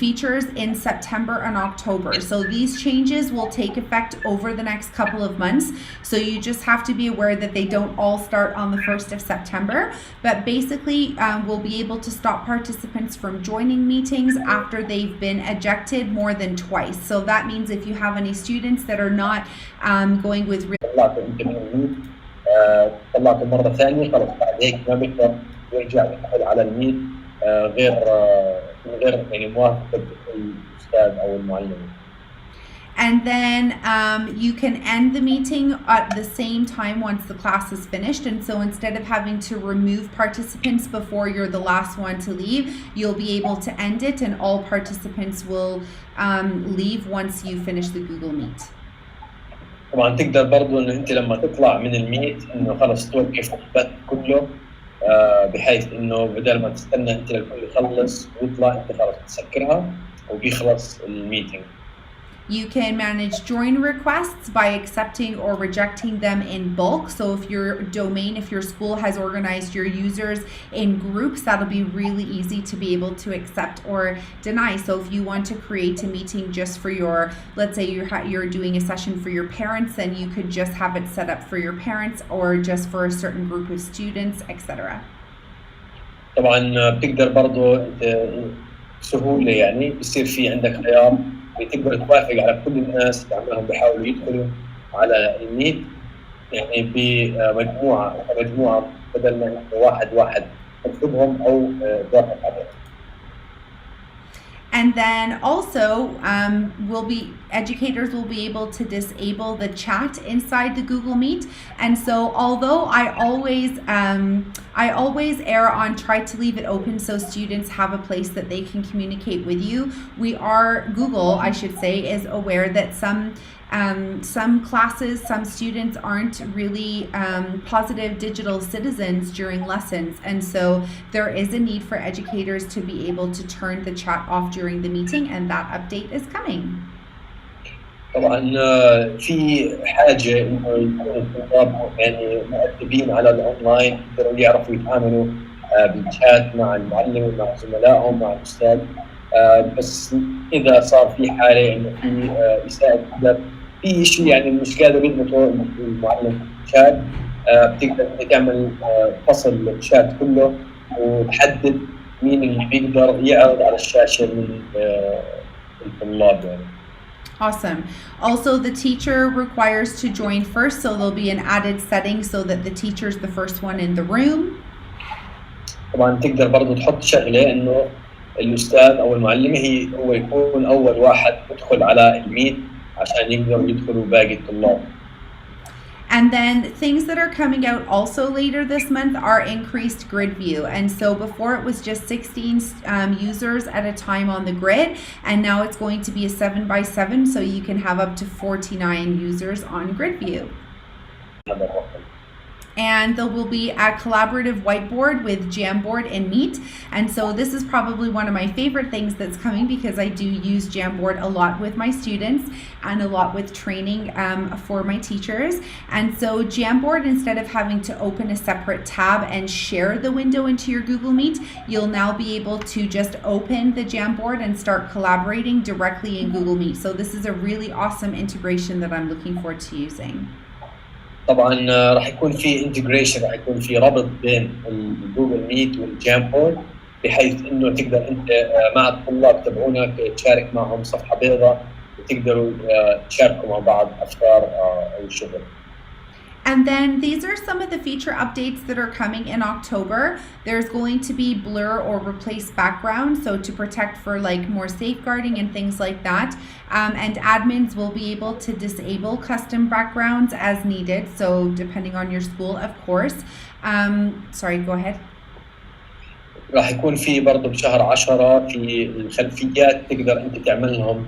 features in September and October. So these changes will take effect over the next couple of months. So you just have to be aware that they don't all start on the 1st of September. But basically, we'll be able to stop participants from joining meetings after they've been ejected more than twice. So that means if you have any students that are not going with طلعته انت من الميت، طلعته مره ثانيه، خلص بعد هيك ما بيقدر يرجع يدخل على الميت غير من غير يعني موافقه الاستاذ او المعلم. And then you can end the meeting at the same time once the class is finished. And so instead of having to remove participants before you're the last one to leave, you'll be able to end it, and all participants will leave once you finish the Google Meet. طبعا تقدر برضو انه انت لما تطلع من الميت انه خلص توقف البث كله، بحيث انه بدل ما تستنى انت للكل يخلص ويطلع، انت خلص تسكرها وبيخلص الميتنج. You can manage join requests by accepting or rejecting them in bulk. So if your school has organized your users in groups, that'll be really easy to be able to accept or deny. So if you want to create a meeting just for let's say you're doing a session for your parents, then you could just have it set up for your parents or just for a certain group of students, etc. طبعا بتقدر برضه بسهولة يعني بصير في عندك خيار بتقدر توافق على كل الناس اللي عمالهم بيحاولوا يدخلوا على الميت يعني بمجموعة بدل ما واحد تكتبهم أو توافق عليهم. And then also, educators will be able to disable the chat inside the Google Meet. And so, although I always err on try to leave it open so students have a place that they can communicate with you, Google, I should say, is aware that some classes, some students aren't really positive digital citizens during lessons. And so there is a need for educators to be able to turn the chat off during the meeting, and that update is coming. طبعا في حاجة إنه يكونوا الطلاب يعني مؤدبين على الأونلاين يقدروا يعرفوا يتعاملوا بالشات مع المعلم ومع زملائهم مع الأستاذ بس إذا صار في حالة إنه في إساءة أدب في شيء يعني مش قادر يضبطه المعلم الشات بتقدر تعمل فصل الشات كله وتحدد مين اللي بيقدر يعرض على الشاشة من الطلاب يعني. Awesome. Also, the teacher requires to join first, so there'll be an added setting so that the teacher's the first one in the room. طبعا تقدر برضه تحط شغلة إنه الأستاذ أو المعلمة هو يكون أول واحد يدخل على الميت عشان يقدروا يدخلوا باقي الطلاب. And then things that are coming out also later this month are increased grid view. And so before it was just 16 users at a time on the grid, and now it's going to be a 7x7, so you can have up to 49 users on grid view. And there will be a collaborative whiteboard with Jamboard and Meet. And so this is probably one of my favorite things that's coming because I do use Jamboard a lot with my students and a lot with training for my teachers. And so Jamboard, instead of having to open a separate tab and share the window into your Google Meet, you'll now be able to just open the Jamboard and start collaborating directly in Google Meet. So this is a really awesome integration that I'm looking forward to using. طبعا راح يكون في انتجريشن راح يكون في ربط بين الجوجل ميت والجامبورد بحيث انه تقدر انت مع الطلاب تبعونك تشارك معهم صفحه بيضاء وتقدروا تشاركوا مع بعض افكار او شغل. And then these are some of the feature updates that are coming in October. There's going to be blur or replace background, so to protect for like more safeguarding and things like that. And admins will be able to disable custom backgrounds as needed, so depending on your school, of course. Sorry, go ahead. راح يكون في برضه بشهر 10 في الخلفيات تقدر انت تعمل لهم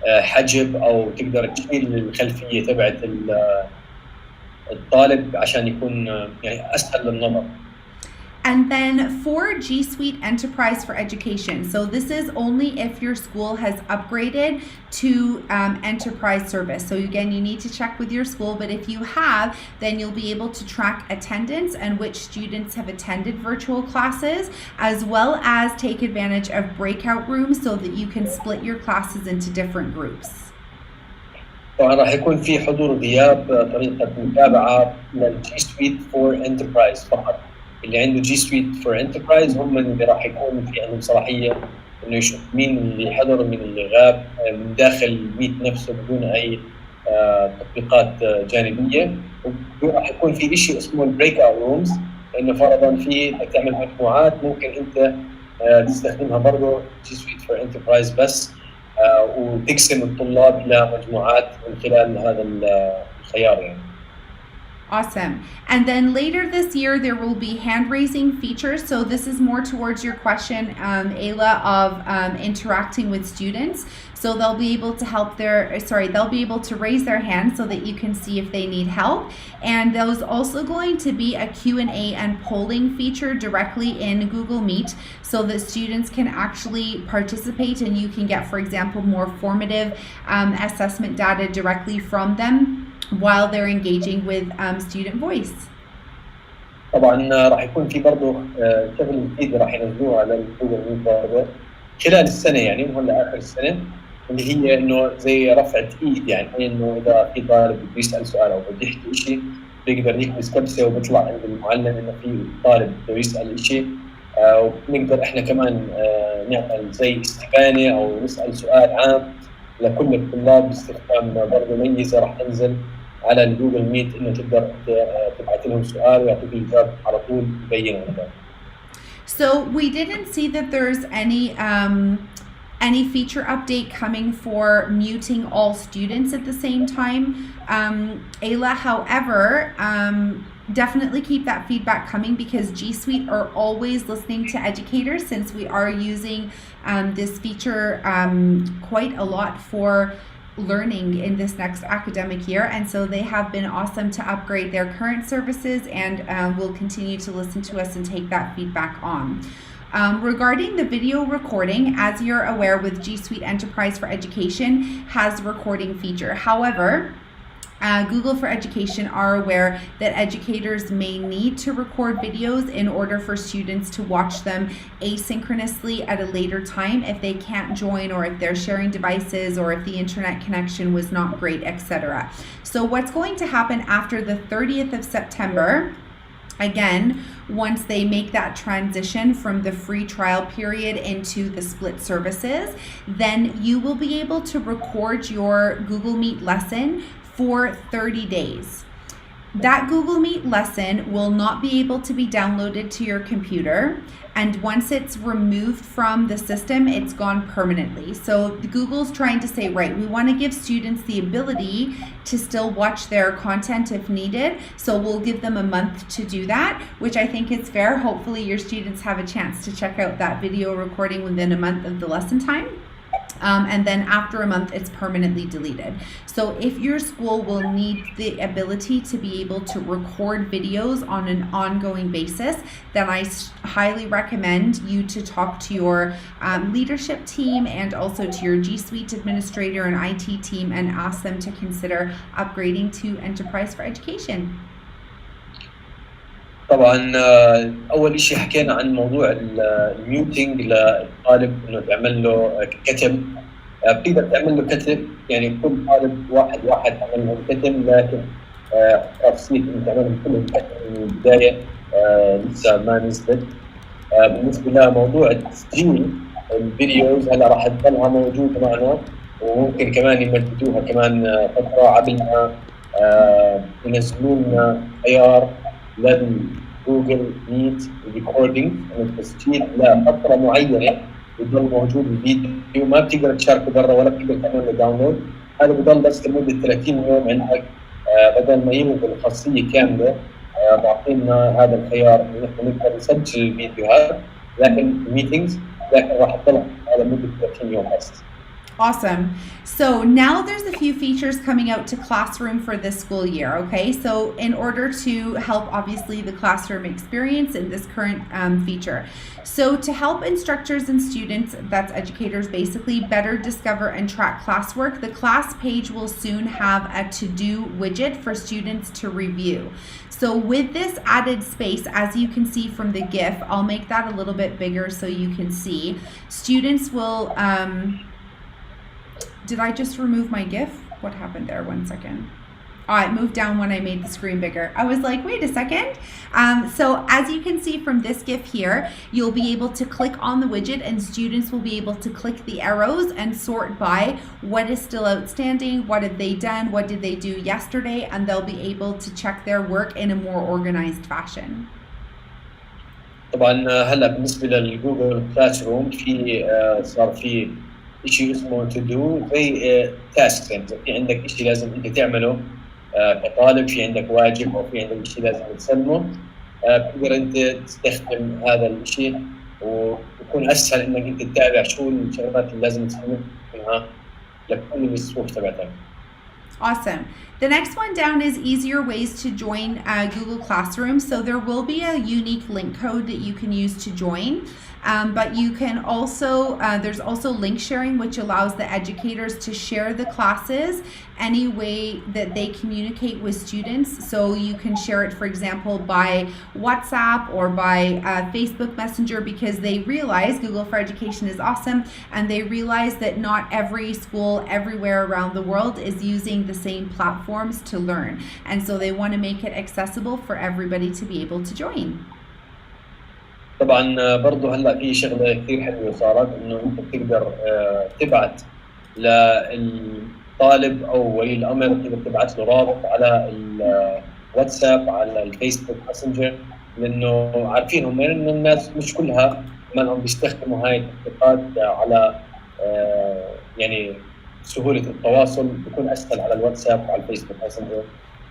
حجب او تقدر تشيل الخلفيه تبعت الطالب عشان يكون يعني أسهل للنظر. And then for G Suite Enterprise for Education. So this is only if your school has upgraded to enterprise service. So again, you need to check with your school, but if you have, then you'll be able to track attendance and which students have attended virtual classes, as well as take advantage of breakout rooms so that you can split your classes into different groups. طبعا راح يكون في حضور غياب طريقة متابعة للجي سويت فور انتربرايز فقط. اللي عنده جي سويت فور انتربرايز هم اللي راح يكون في عندهم صلاحية انه يشوف مين اللي حضر ومين اللي غاب من داخل الميت نفسه بدون اي تطبيقات جانبية. وراح يكون في شيء اسمه البريك اوت رومز، لانه فرضا في تعمل مجموعات ممكن انت تستخدمها برضه جي سويت فور انتربرايز بس وتقسم الطلاب إلى مجموعات من خلال هذا الخيار يعني. Awesome. And then later this year, there will be hand raising features. So this is more towards your question, Ayla, of interacting with students. So they'll be able to they'll be able to raise their hand so that you can see if they need help. And there's also going to be a Q&A and polling feature directly in Google Meet so that students can actually participate and you can get, for example, more formative assessment data directly from them while they're engaging with student voice. طبعا راح يكون في برضه شغل جديد راح ينزلوه على الجوجل ميت برضه خلال السنه، يعني مو هلا اخر السنه، اللي هي انه زي رفعه ايد، يعني انه اذا في طالب بده يسال سؤال او بده يحكي شيء بيقدر يكبس كبسه وبيطلع عند المعلم انه في طالب بده يسال شيء، وبنقدر احنا كمان نعمل زي استبانه او نسال سؤال عام لكل الطلاب باستخدام برضه ميزه راح تنزل على الجوجل ميت انه تقدر تبعث لهم سؤال ويعطيك الاجابه على طول مبينه هذا. So we didn't see that there's any feature update coming for muting all students at the same time, Ayla. However, definitely keep that feedback coming because G Suite are always listening to educators since we are using this feature quite a lot for learning in this next academic year, and so they have been awesome to upgrade their current services and will continue to listen to us and take that feedback on. Regarding the video recording, as you're aware, with G Suite Enterprise for Education has a recording feature. However, Google for Education are aware that educators may need to record videos in order for students to watch them asynchronously at a later time if they can't join or if they're sharing devices or if the internet connection was not great, etc. So what's going to happen after the 30th of September, again, once they make that transition from the free trial period into the split services, then you will be able to record your Google Meet lesson for 30 days. That Google Meet lesson will not be able to be downloaded to your computer, and once it's removed from the system, it's gone permanently. So Google's trying to say, right, we want to give students the ability to still watch their content if needed, so we'll give them a month to do that, which I think is fair. Hopefully your students have a chance to check out that video recording within a month of the lesson time. And then after a month, it's permanently deleted. So if your school will need the ability to be able to record videos on an ongoing basis, then I highly recommend you to talk to your leadership team and also to your G Suite administrator and IT team and ask them to consider upgrading to Enterprise for Education. طبعا اول شيء حكينا عن موضوع الميوتنج للطالب انه تعمل له كتم، بتقدر تعمل له كتم، يعني كل طالب واحد تعمل له كتم، لكن خاصيه انه تعملهم كلهم كتم من البدايه لسه ما نزلت. بالنسبه لموضوع تسجيل الفيديوز هلا راح تضلها موجوده معنا، وممكن كمان يمددوها كمان فتره قبل ما ينزلوا لنا خيار للجوجل ميت ريكوردينج، التسجيل لفتره معينه بضل موجود الفيديو، ما بتقدر تشاركه برا ولا بتقدر تعمل له داونلود، هذا بضل بس لمده 30 يوم عندك، بدل ما يلغوا الخاصيه كامله معطينا هذا الخيار انه نحن نقدر نسجل الفيديوهات لكن ميتينجز، لكن راح تضل على مده 30 يوم بس. Awesome. So now there's a few features coming out to Classroom for this school year, okay? So in order to help, obviously, the classroom experience in this current feature. So to help instructors and students, that's educators basically, better discover and track classwork, the class page will soon have a to-do widget for students to review. So with this added space, as you can see from the GIF, I'll make that a little bit bigger so you can see. Students will... Did I just remove my GIF? What happened there? 1 second. Oh, it moved down when I made the screen bigger. I was like, wait a second. So as you can see from this GIF here, you'll be able to click on the widget and students will be able to click the arrows and sort by what is still outstanding, what have they done, what did they do yesterday, and they'll be able to check their work in a more organized fashion. طبعا هلا بالنسبه للجوجل كلاس روم في صار في شيء اسمه تو دو زي تاسك، يعني في عندك شيء لازم انت تعمله كطالب في عندك واجب او في عندك شيء لازم تسلمه، بتقدر انت تستخدم هذا الشيء ويكون اسهل انك انت تتابع شو الشغلات اللي لازم تسلمها لكل الصفوف تبعتك. Awesome. The next one down is easier ways to join Google Classroom. So there will be a unique link code that you can use to join. But you can also, there's also link sharing, which allows the educators to share the classes any way that they communicate with students. So you can share it, for example, by WhatsApp or by Facebook Messenger, because they realize Google for Education is awesome, and they realize that not every school everywhere around the world is using the same platforms to learn. And so they want to make it accessible for everybody to be able to join. طبعا برضه هلا في شغله كثير حلوه صارت، انه انت بتقدر تبعت للطالب او ولي الامر، تقدر تبعت له رابط على الواتساب، على الفيسبوك ماسنجر، لانه عارفين هم انه الناس مش كلها منهم بيستخدموا هاي التطبيقات على يعني سهوله التواصل، بيكون اسهل على الواتساب وعلى الفيسبوك ماسنجر،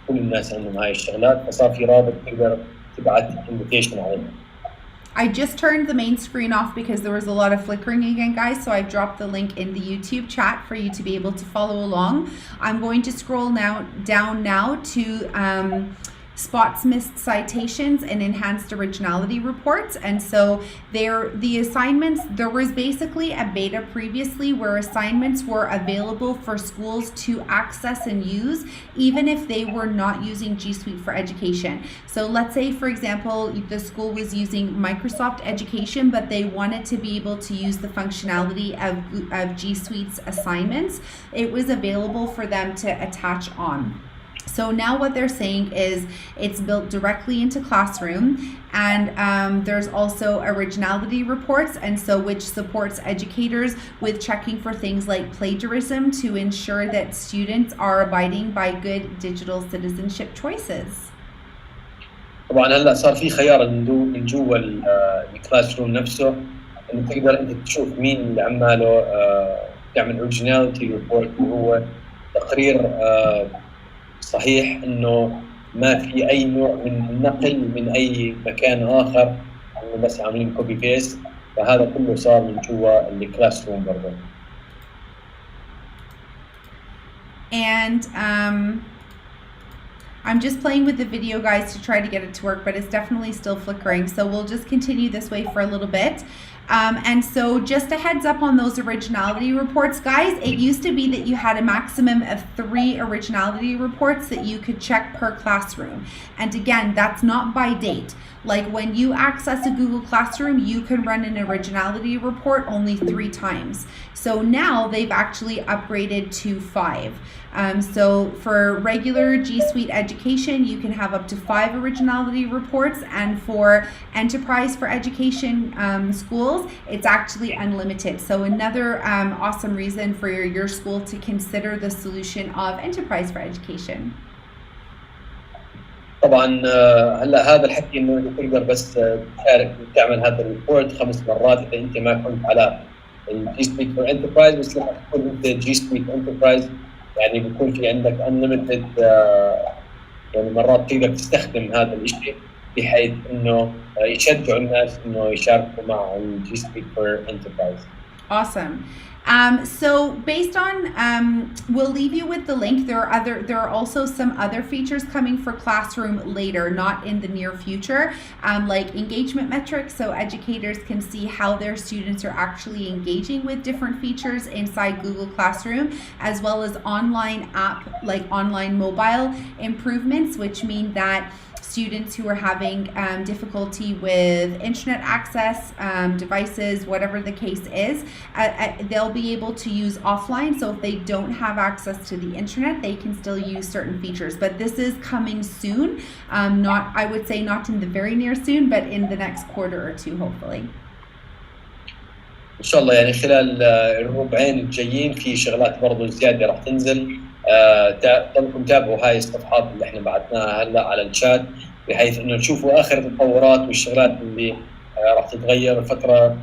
كل الناس عندهم هاي الشغلات، فصار في رابط تقدر تبعت انفيتيشن عليه. I just turned the main screen off because there was a lot of flickering again, guys, so I've dropped the link in the YouTube chat for you to be able to follow along. I'm going to scroll down now to spots missed citations and enhanced originality reports. And so the assignments, there was basically a beta previously where assignments were available for schools to access and use even if they were not using G Suite for Education. So let's say, for example, the school was using Microsoft Education, but they wanted to be able to use the functionality of G Suite's assignments. It was available for them to attach on. So now what they're saying is it's built directly into Classroom, and there's also originality reports, and so which supports educators with checking for things like plagiarism to ensure that students are abiding by good digital citizenship choices. طبعا هلا صار في خيار من جوا الكلاس روم نفسه، انه تقدر انت تشوف مين اللي عماله تعمل اوريجيناليتي ريبورت، اللي هو تقرير صحيح انه ما في اي نوع من النقل من اي مكان اخر، انه بس عاملين كوبي بيست، فهذا كله صار من جوا الكلاس روم برضه. And I'm just playing with the video, guys, to try to get it to work, but it's definitely still flickering. So we'll just continue this way for a little bit. And so just a heads up on those originality reports, guys. It used to be that you had a maximum of 3 originality reports that you could check per classroom. And again, that's not by date. Like when you access a Google Classroom, you can run an originality report only 3 times. So now they've actually upgraded to 5. So for regular G Suite Education, you can have up to 5 originality reports, and for Enterprise for Education schools, it's actually unlimited. So another awesome reason for your school to consider the solution of Enterprise for Education. طبعا هلا هذا الحكي انه انت تقدر بس تشارك وتعمل هذا الريبورت 5 مرات اذا انت ما كنت على الجي سويت فور انتربرايز، بس لما تكون انت جي سويت انتربرايز يعني بيكون في عندك unlimited يعني مرات تقدر تستخدم هذا الشيء بحيث انه يشجعوا الناس انه يشاركوا مع الجي سويت فور انتربرايز. Awesome. So based on, we'll leave you with the link. There are also some other features coming for Classroom later, not in the near future, like engagement metrics, so educators can see how their students are actually engaging with different features inside Google Classroom, as well as online app, like online mobile improvements, which mean that students who are having difficulty with internet access, devices, whatever the case is, they'll be able to use offline. So if they don't have access to the internet, they can still use certain features. But this is coming soon, I would say not in the very near soon, but in the next quarter or 2, hopefully. ان شاء الله يعني خلال الربعين الجايين في شغلات برضه زياده راح تنزل. ضلكم تابعوا هاي الصفحات اللي احنا بعثناها هلا على الشات، بحيث انه تشوفوا اخر التطورات والشغلات اللي راح تتغير. الفتره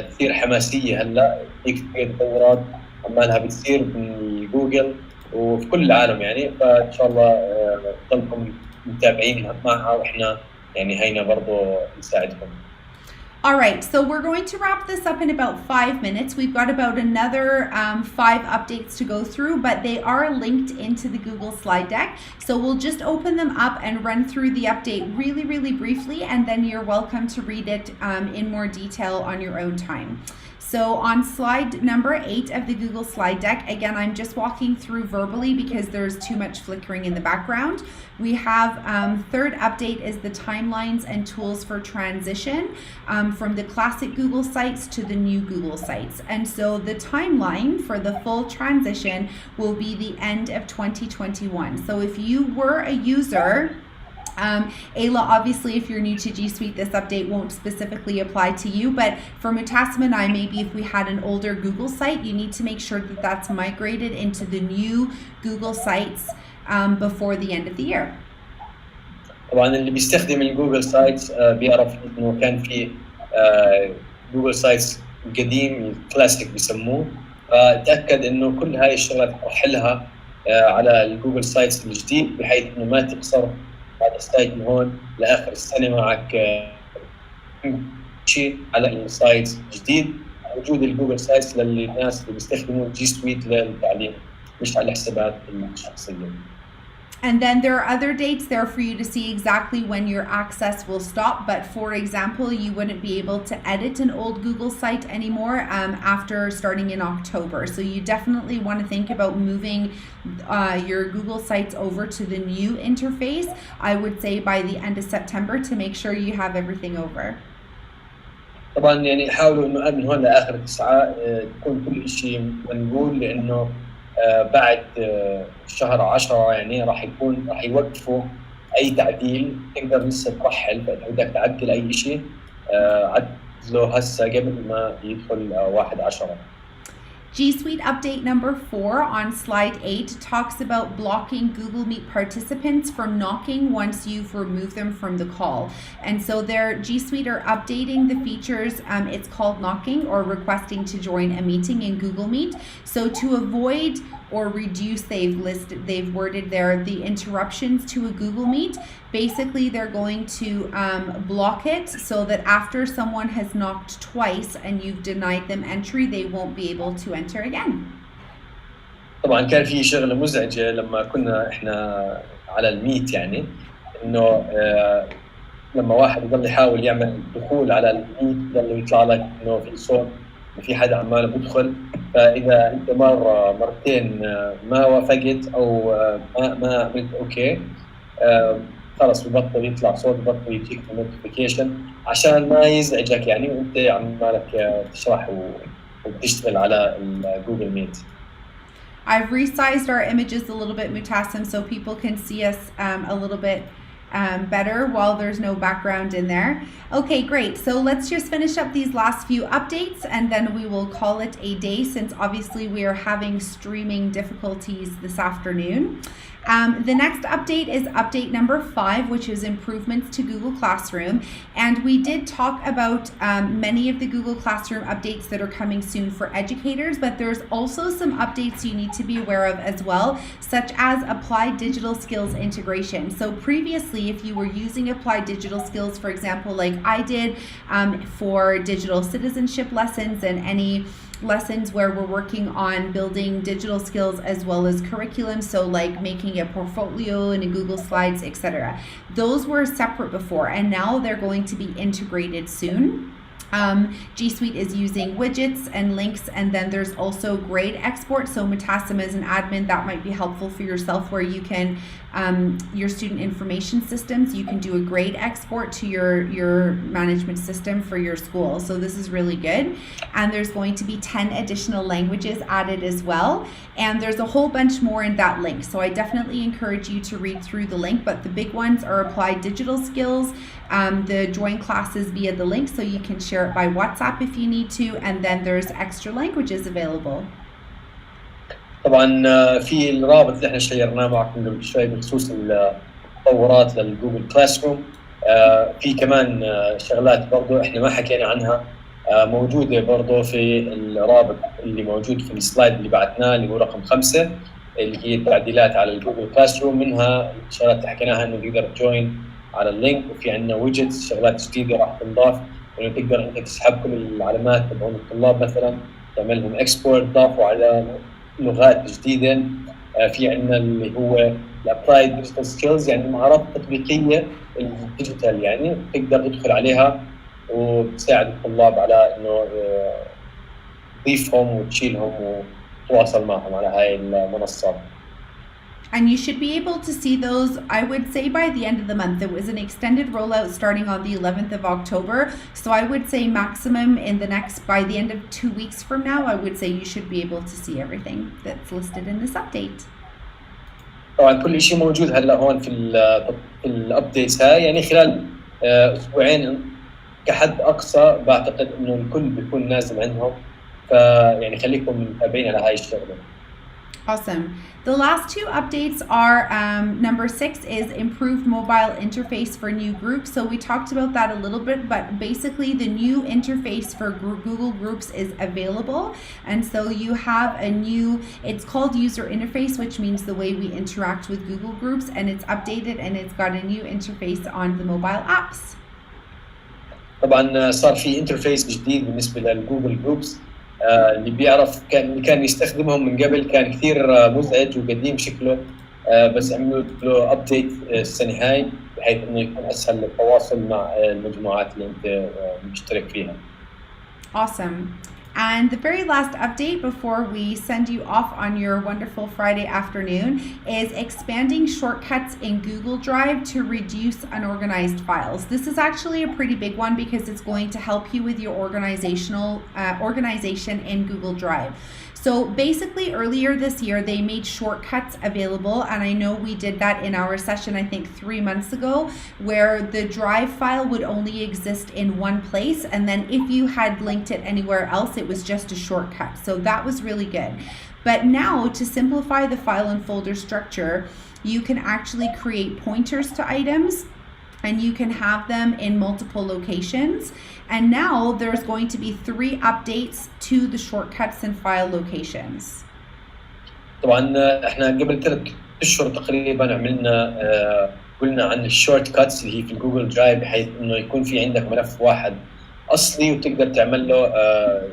كثير حماسيه هلا، في كثير تطورات عمالها بتصير من جوجل، وفي كل العالم يعني. فان شاء الله تضلكم متابعين معها، واحنا يعني هينا برضه نساعدكم. All right, so we're going to wrap this up in about 5 minutes. We've got about another 5 updates to go through, but they are linked into the Google slide deck. So we'll just open them up and run through the update really, really briefly, and then you're welcome to read it in more detail on your own time. So on slide number 8 of the Google slide deck, again, I'm just walking through verbally because there's too much flickering in the background. We have third update is the timelines and tools for transition from the classic Google sites to the new Google sites. And so the timeline for the full transition will be the end of 2021. So if you were a user, Ayla, obviously, if you're new to G Suite, this update won't specifically apply to you, but for Mutassim and I, maybe if we had an older Google site, you need to make sure that that's migrated into the new Google sites before the end of the year. طبعا اللي بيستخدم الجوجل سايتس بيعرف انه كان في جوجل سايتس قديم كلاسيك بيسموه، فتاكد انه كل هاي الشغلات ترحلها على الجوجل سايتس الجديد، بحيث انه ما تخسر هذا السايت من هون لاخر السنه معك شيء على السايت الجديد. وجود الجوجل سايتس للناس اللي بيستخدموا جي سويت للتعليم، مش على الحسابات الشخصيه. And then there are other dates there for you to see exactly when your access will stop. But for example, you wouldn't be able to edit an old Google site anymore after starting in October. So you definitely want to think about moving your Google sites over to the new interface, I would say by the end of September, to make sure you have everything over. طبعا يعني حاولوا انه من هون لاخر 9 تكون كل شيء منقول، لانه بعد شهر 10 يعني راح يوقفوا اي تعديل. تقدر لسه ترحل، فاذا بدك تعدل اي شيء عدله هسه قبل ما يدخل 1/10. G Suite update number 4 on slide 8 talks about blocking Google Meet participants from knocking once you've removed them from the call. And so their G Suite are updating the features. It's called knocking or requesting to join a meeting in Google Meet. So to avoid or reduce, they've worded there, the interruptions to a Google Meet. Basically, they're going to block it so that after someone has knocked twice and you've denied them entry, they won't be able to enter again. طبعا كان في شغله مزعجه لما كنا احنا على الميت، يعني انه لما واحد يضل يحاول يعمل دخول على الميت يضل يطلع لك انه في صوت وفي حدا عماله بدخل. فاذا انت مرتين ما وافقت او ما عملت اوكي، خلص ببطل يطلع صوت، ببطل يجيك نوتيفيكيشن عشان ما يزعجك يعني، وانت عمالك تشرح وبتشتغل على الجوجل ميت. I've resized our images a little bit, Mutassim, so people can see us a little bit better while there's no background in there. Okay, great. So let's just finish up these last few updates and then we will call it a day, since obviously we are having streaming difficulties this afternoon. The next update is update number 5, which is improvements to Google Classroom. And we did talk about many of the Google Classroom updates that are coming soon for educators, but there's also some updates you need to be aware of as well, such as applied digital skills integration. So previously, if you were using applied digital skills, for example, like I did for digital citizenship lessons and any lessons where we're working on building digital skills as well as curriculum, so like making a portfolio in a Google Slides, etc. Those were separate before, and now they're going to be integrated soon. G Suite is using widgets and links, and then there's also grade export. So Mutassim, as an admin, that might be helpful for yourself, where you can your student information systems, you can do a grade export to your management system for your school. So this is really good. And there's going to be 10 additional languages added as well. And there's a whole bunch more in that link. So I definitely encourage you to read through the link, but the big ones are applied digital skills, the join classes via the link, so you can share it by WhatsApp if you need to, and then there's extra languages available. طبعا في الرابط اللي احنا شيرناه معكم قبل شوي بخصوص التطورات للجوجل كلاس روم. في كمان شغلات برضو احنا ما حكينا عنها، موجوده برضو في الرابط اللي موجود في السلايد اللي بعثناه اللي هو رقم 5. اللي هي التعديلات على الجوجل كلاس روم، منها الشغلات اللي حكيناها انه تقدر تجوين على اللينك، وفي عندنا ويدجتس شغلات جديده راح تنضاف انه تقدر انت تسحب كل العلامات تبعون الطلاب مثلا تعملهم اكسبورت، ضافوا على لغات جديده. في عندنا اللي هو الابلايد ديجيتال سكيلز، يعني المهارات التطبيقيه الديجيتال، يعني تقدر تدخل عليها وتساعد الطلاب على انه تضيفهم وتشيلهم وتتواصل معهم على هاي المنصات. And you should be able to see those, I would say, by the end of the month. It was an extended rollout starting on the 11th of October. So I would say maximum in the next, by the end of 2 weeks from now, I would say you should be able to see everything that's listed in this update. طبعا كل شيء موجود هلا هون في الابديتس هاي، يعني خلال اسبوعين كحد اقصى بعتقد انه الكل بيكون نازل عندهم، فيعني خليكم متابعين على هاي الشغله. Awesome. The last two updates are number 6 is improved mobile interface for new groups. So we talked about that a little bit, but basically the new interface for Google Groups is available. And so you have a new, it's called user interface, which means the way we interact with Google Groups, and it's updated and it's got a new interface on the mobile apps. طبعا صار في انترفيس جديد بالنسبه للجوجل جروبس، اللي بيعرف اللي كان يستخدمهم من قبل كان كثير مزعج وقديم شكله، بس عملوا له ابديت السنه هاي بحيث انه يكون اسهل للتواصل مع المجموعات اللي انت مشترك فيها. Awesome. And the very last update before we send you off on your wonderful Friday afternoon is expanding shortcuts in Google Drive to reduce unorganized files. This is actually a pretty big one because it's going to help you with your organization in Google Drive. So basically earlier this year, they made shortcuts available. And I know we did that in our session, I think 3 months ago, where the Drive file would only exist in one place. And then if you had linked it anywhere else, it was just a shortcut. So that was really good. But now to simplify the file and folder structure, you can actually create pointers to items, and you can have them in multiple locations. And now there's going to be 3 updates to the shortcuts and file locations. طبعا احنا قبل 3 اشهر تقريبا عملنا قلنا عن الشورت كاتس اللي هي في الجوجل درايف، بحيث انه يكون في عندك ملف واحد اصلي وتقدر تعمل له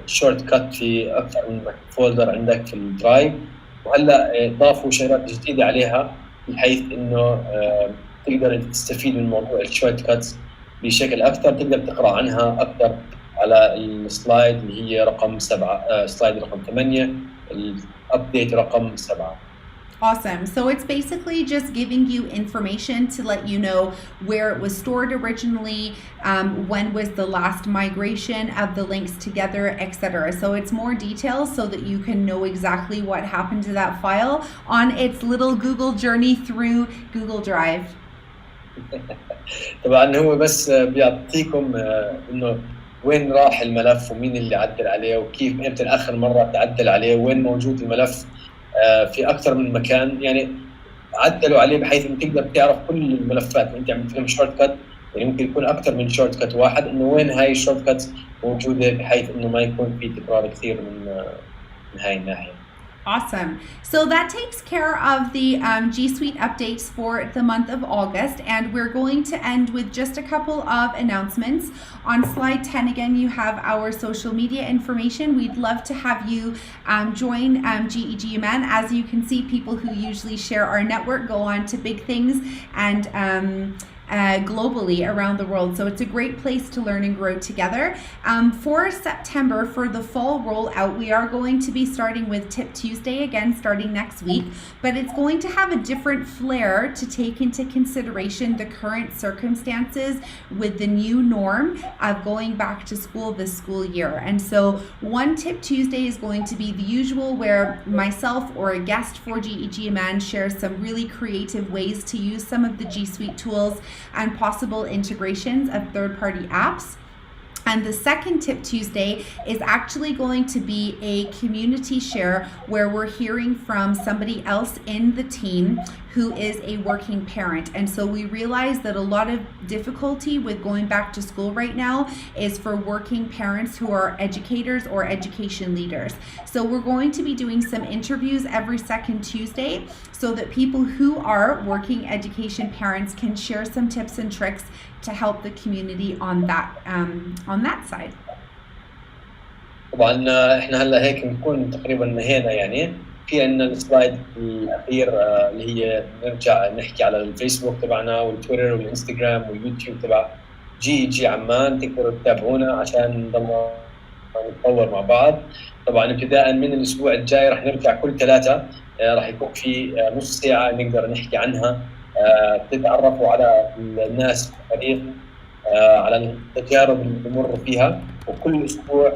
شورت كات في اكثر من فولدر عندك في الدرايف. وهلا ضافوا شغلات جديده عليها بحيث انه تقدر تستفيد من موضوع الشورت كاتس بشكل اكثر، تقدر تقرا عنها اكثر على السلايد اللي هي رقم 7، سلايد رقم 8، الابديت رقم 7. Awesome. So it's basically just giving you information to let you know where it was stored originally, when was the last migration of the links together, etc. So it's more details so that you can know exactly what happened to that file on its little Google journey through Google Drive. طبعا هو بس بيعطيكم انه وين راح الملف ومين اللي عدل عليه وكيف امتى اخر مره تعدل عليه وين موجود الملف في اكثر من مكان، يعني عدلوا عليه بحيث انك تقدر تعرف كل الملفات اللي انت عملت فيهم شورت كات، يعني ممكن يكون اكثر من شورت كات واحد، انه وين هاي الشورت كات موجوده بحيث انه ما يكون في تكرار كثير من هاي الناحيه. Awesome. So that takes care of the G Suite updates for the month of August, and we're going to end with just a couple of announcements. On slide 10, again, you have our social media information. We'd love to have you join GEG Amman. As you can see, people who usually share our network go on to big things and globally around the world. So it's a great place to learn and grow together. For September, for the fall rollout, we are going to be starting with Tip Tuesday, again, starting next week, but it's going to have a different flair to take into consideration the current circumstances with the new norm of going back to school this school year. And so one Tip Tuesday is going to be the usual, where myself or a guest for GEG Amman shares some really creative ways to use some of the G Suite tools and possible integrations of third-party apps. And the second Tip Tuesday is actually going to be a community share where we're hearing from somebody else in the team who is a working parent. And so we realize that a lot of difficulty with going back to school right now is for working parents who are educators or education leaders. So we're going to be doing some interviews every second Tuesday so that people who are working education parents can share some tips and tricks to help the community on that side. طبعا احنا هلا هيك نكون تقريبا نهينا يعني في عندنا السلايد الاخير اللي هي نرجع نحكي على الفيسبوك تبعنا والتويتر والانستغرام واليوتيوب تبع GEG عمان. تقدروا تتابعونا عشان نضل نتطور مع بعض. طبعا ابتداء من الاسبوع الجاي رح نرجع كل ثلاثة، رح يكون في نص ساعة نقدر نحكي عنها، تتعرفوا على الناس في الفريق، على التجارب اللي بمروا فيها. وكل اسبوع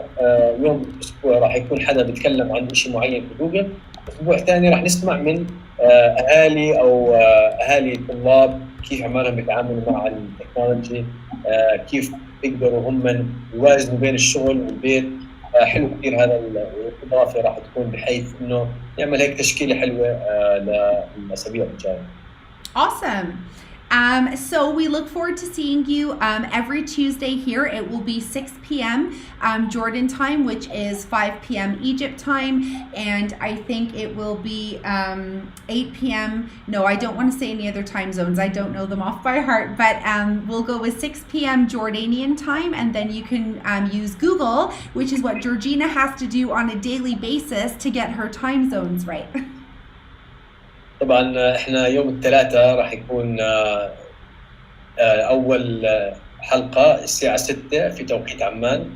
يوم الاسبوع راح يكون حدا بيتكلم عن شيء معين في جوجل. الاسبوع الثاني راح نسمع من اهالي او اهالي الطلاب كيف عمالهم بيتعاملوا مع التكنولوجي، كيف بيقدروا هم يوازنوا بين الشغل والبيت. حلو كثير هذا الاضافه راح تكون بحيث انه يعمل هيك تشكيله حلوه للاسابيع الجايه. Awesome. So we look forward to seeing you every Tuesday here. It will be 6 p.m. Jordan time, which is 5 p.m. Egypt time. And I think it will be 8 p.m. No, I don't want to say any other time zones. I don't know them off by heart. But we'll go with 6 p.m. Jordanian time. And then you can use Google, which is what Georgina has to do on a daily basis to get her time zones right. طبعا احنا يوم الثلاثاء راح يكون اول حلقه الساعه 6 في توقيت عمان.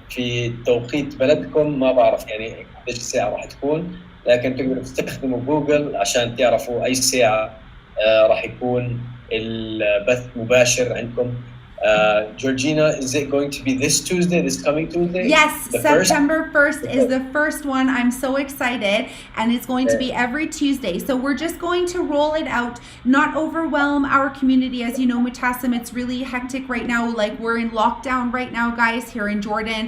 في توقيت بلدكم ما بعرف يعني قديش الساعه راح تكون، لكن تقدروا تستخدموا جوجل عشان تعرفوا اي ساعه راح يكون البث مباشر عندكم. Georgina, is it going to be this Tuesday, this coming Tuesday? Yes, September 1st is the first one. I'm so excited. And it's going to be every Tuesday. So we're just going to roll it out, not overwhelm our community. As you know, Mutassim, it's really hectic right now. Like we're in lockdown right now, guys, here in Jordan.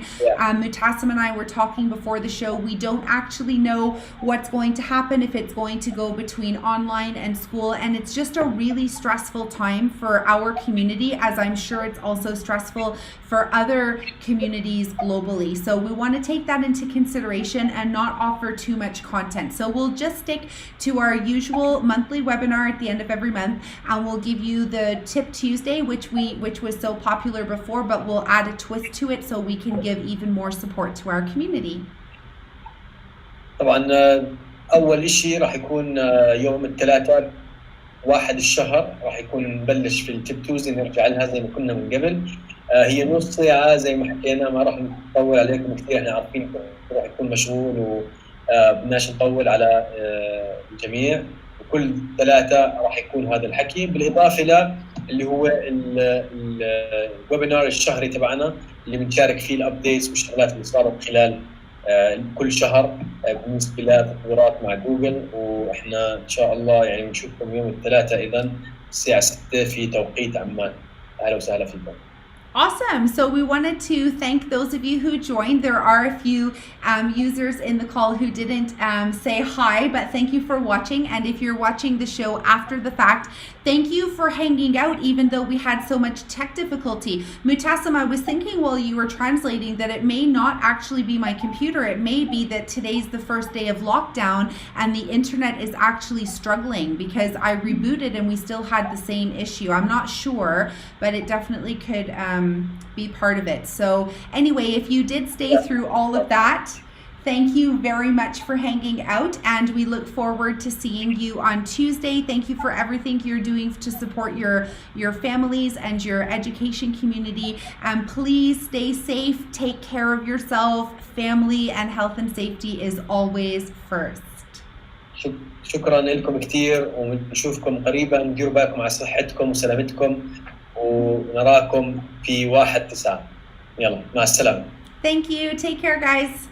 Mutassim and I were talking before the show. We don't actually know what's going to happen, if it's going to go between online and school. And it's just a really stressful time for our community, as I'm sure it's also stressful for other communities globally. So we want to take that into consideration and not offer too much content. So we'll just stick to our usual monthly webinar at the end of every month, and we'll give you the Tip Tuesday, which was so popular before, but we'll add a twist to it so we can give even more support to our community. طبعا اول شيء راح يكون يوم الثلاثاء 1 الشهر راح يكون نبلش في التيب توزي، نرجع لها زي ما كنا من قبل. هي نص ساعة زي ما حكينا، ما راح نطول عليكم كثير، احنا عارفين راح يكون مشغول وبدناش نطول على الجميع. وكل ثلاثة راح يكون هذا الحكي، بالإضافة له اللي هو الويبينار الشهري تبعنا اللي بنشارك فيه الابديتس والشغلات اللي صارت خلال كل شهر بالنسبه لتطويرات مع جوجل. واحنا ان شاء الله يعني بنشوفكم يوم الثلاثاء اذا الساعه 6 في توقيت عمان. اهلا وسهلا فيكم. Awesome. So we wanted to thank those of you who joined. There are a few users in the call who didn't say hi, but thank you for watching. And if you're watching the show after the fact, thank you for hanging out even though we had so much tech difficulty. Mutassim, I was thinking while you were translating that it may not actually be my computer. It may be that today's the first day of lockdown and the internet is actually struggling, because I rebooted and we still had the same issue. I'm not sure, but it definitely could be part of it. So anyway, if you did stay through all of that, thank you very much for hanging out, and we look forward to seeing you on Tuesday. Thank you for everything you're doing to support your families and your education community. And please stay safe, take care of yourself. Family and health and safety is always first. شكرا لكم كثير، ونشوفكم قريبا. ديروا بالكم على صحتكم وسلامتكم، ونراكم في 1/9. يلا مع السلامة. Thank you. Take care, guys.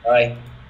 Bye.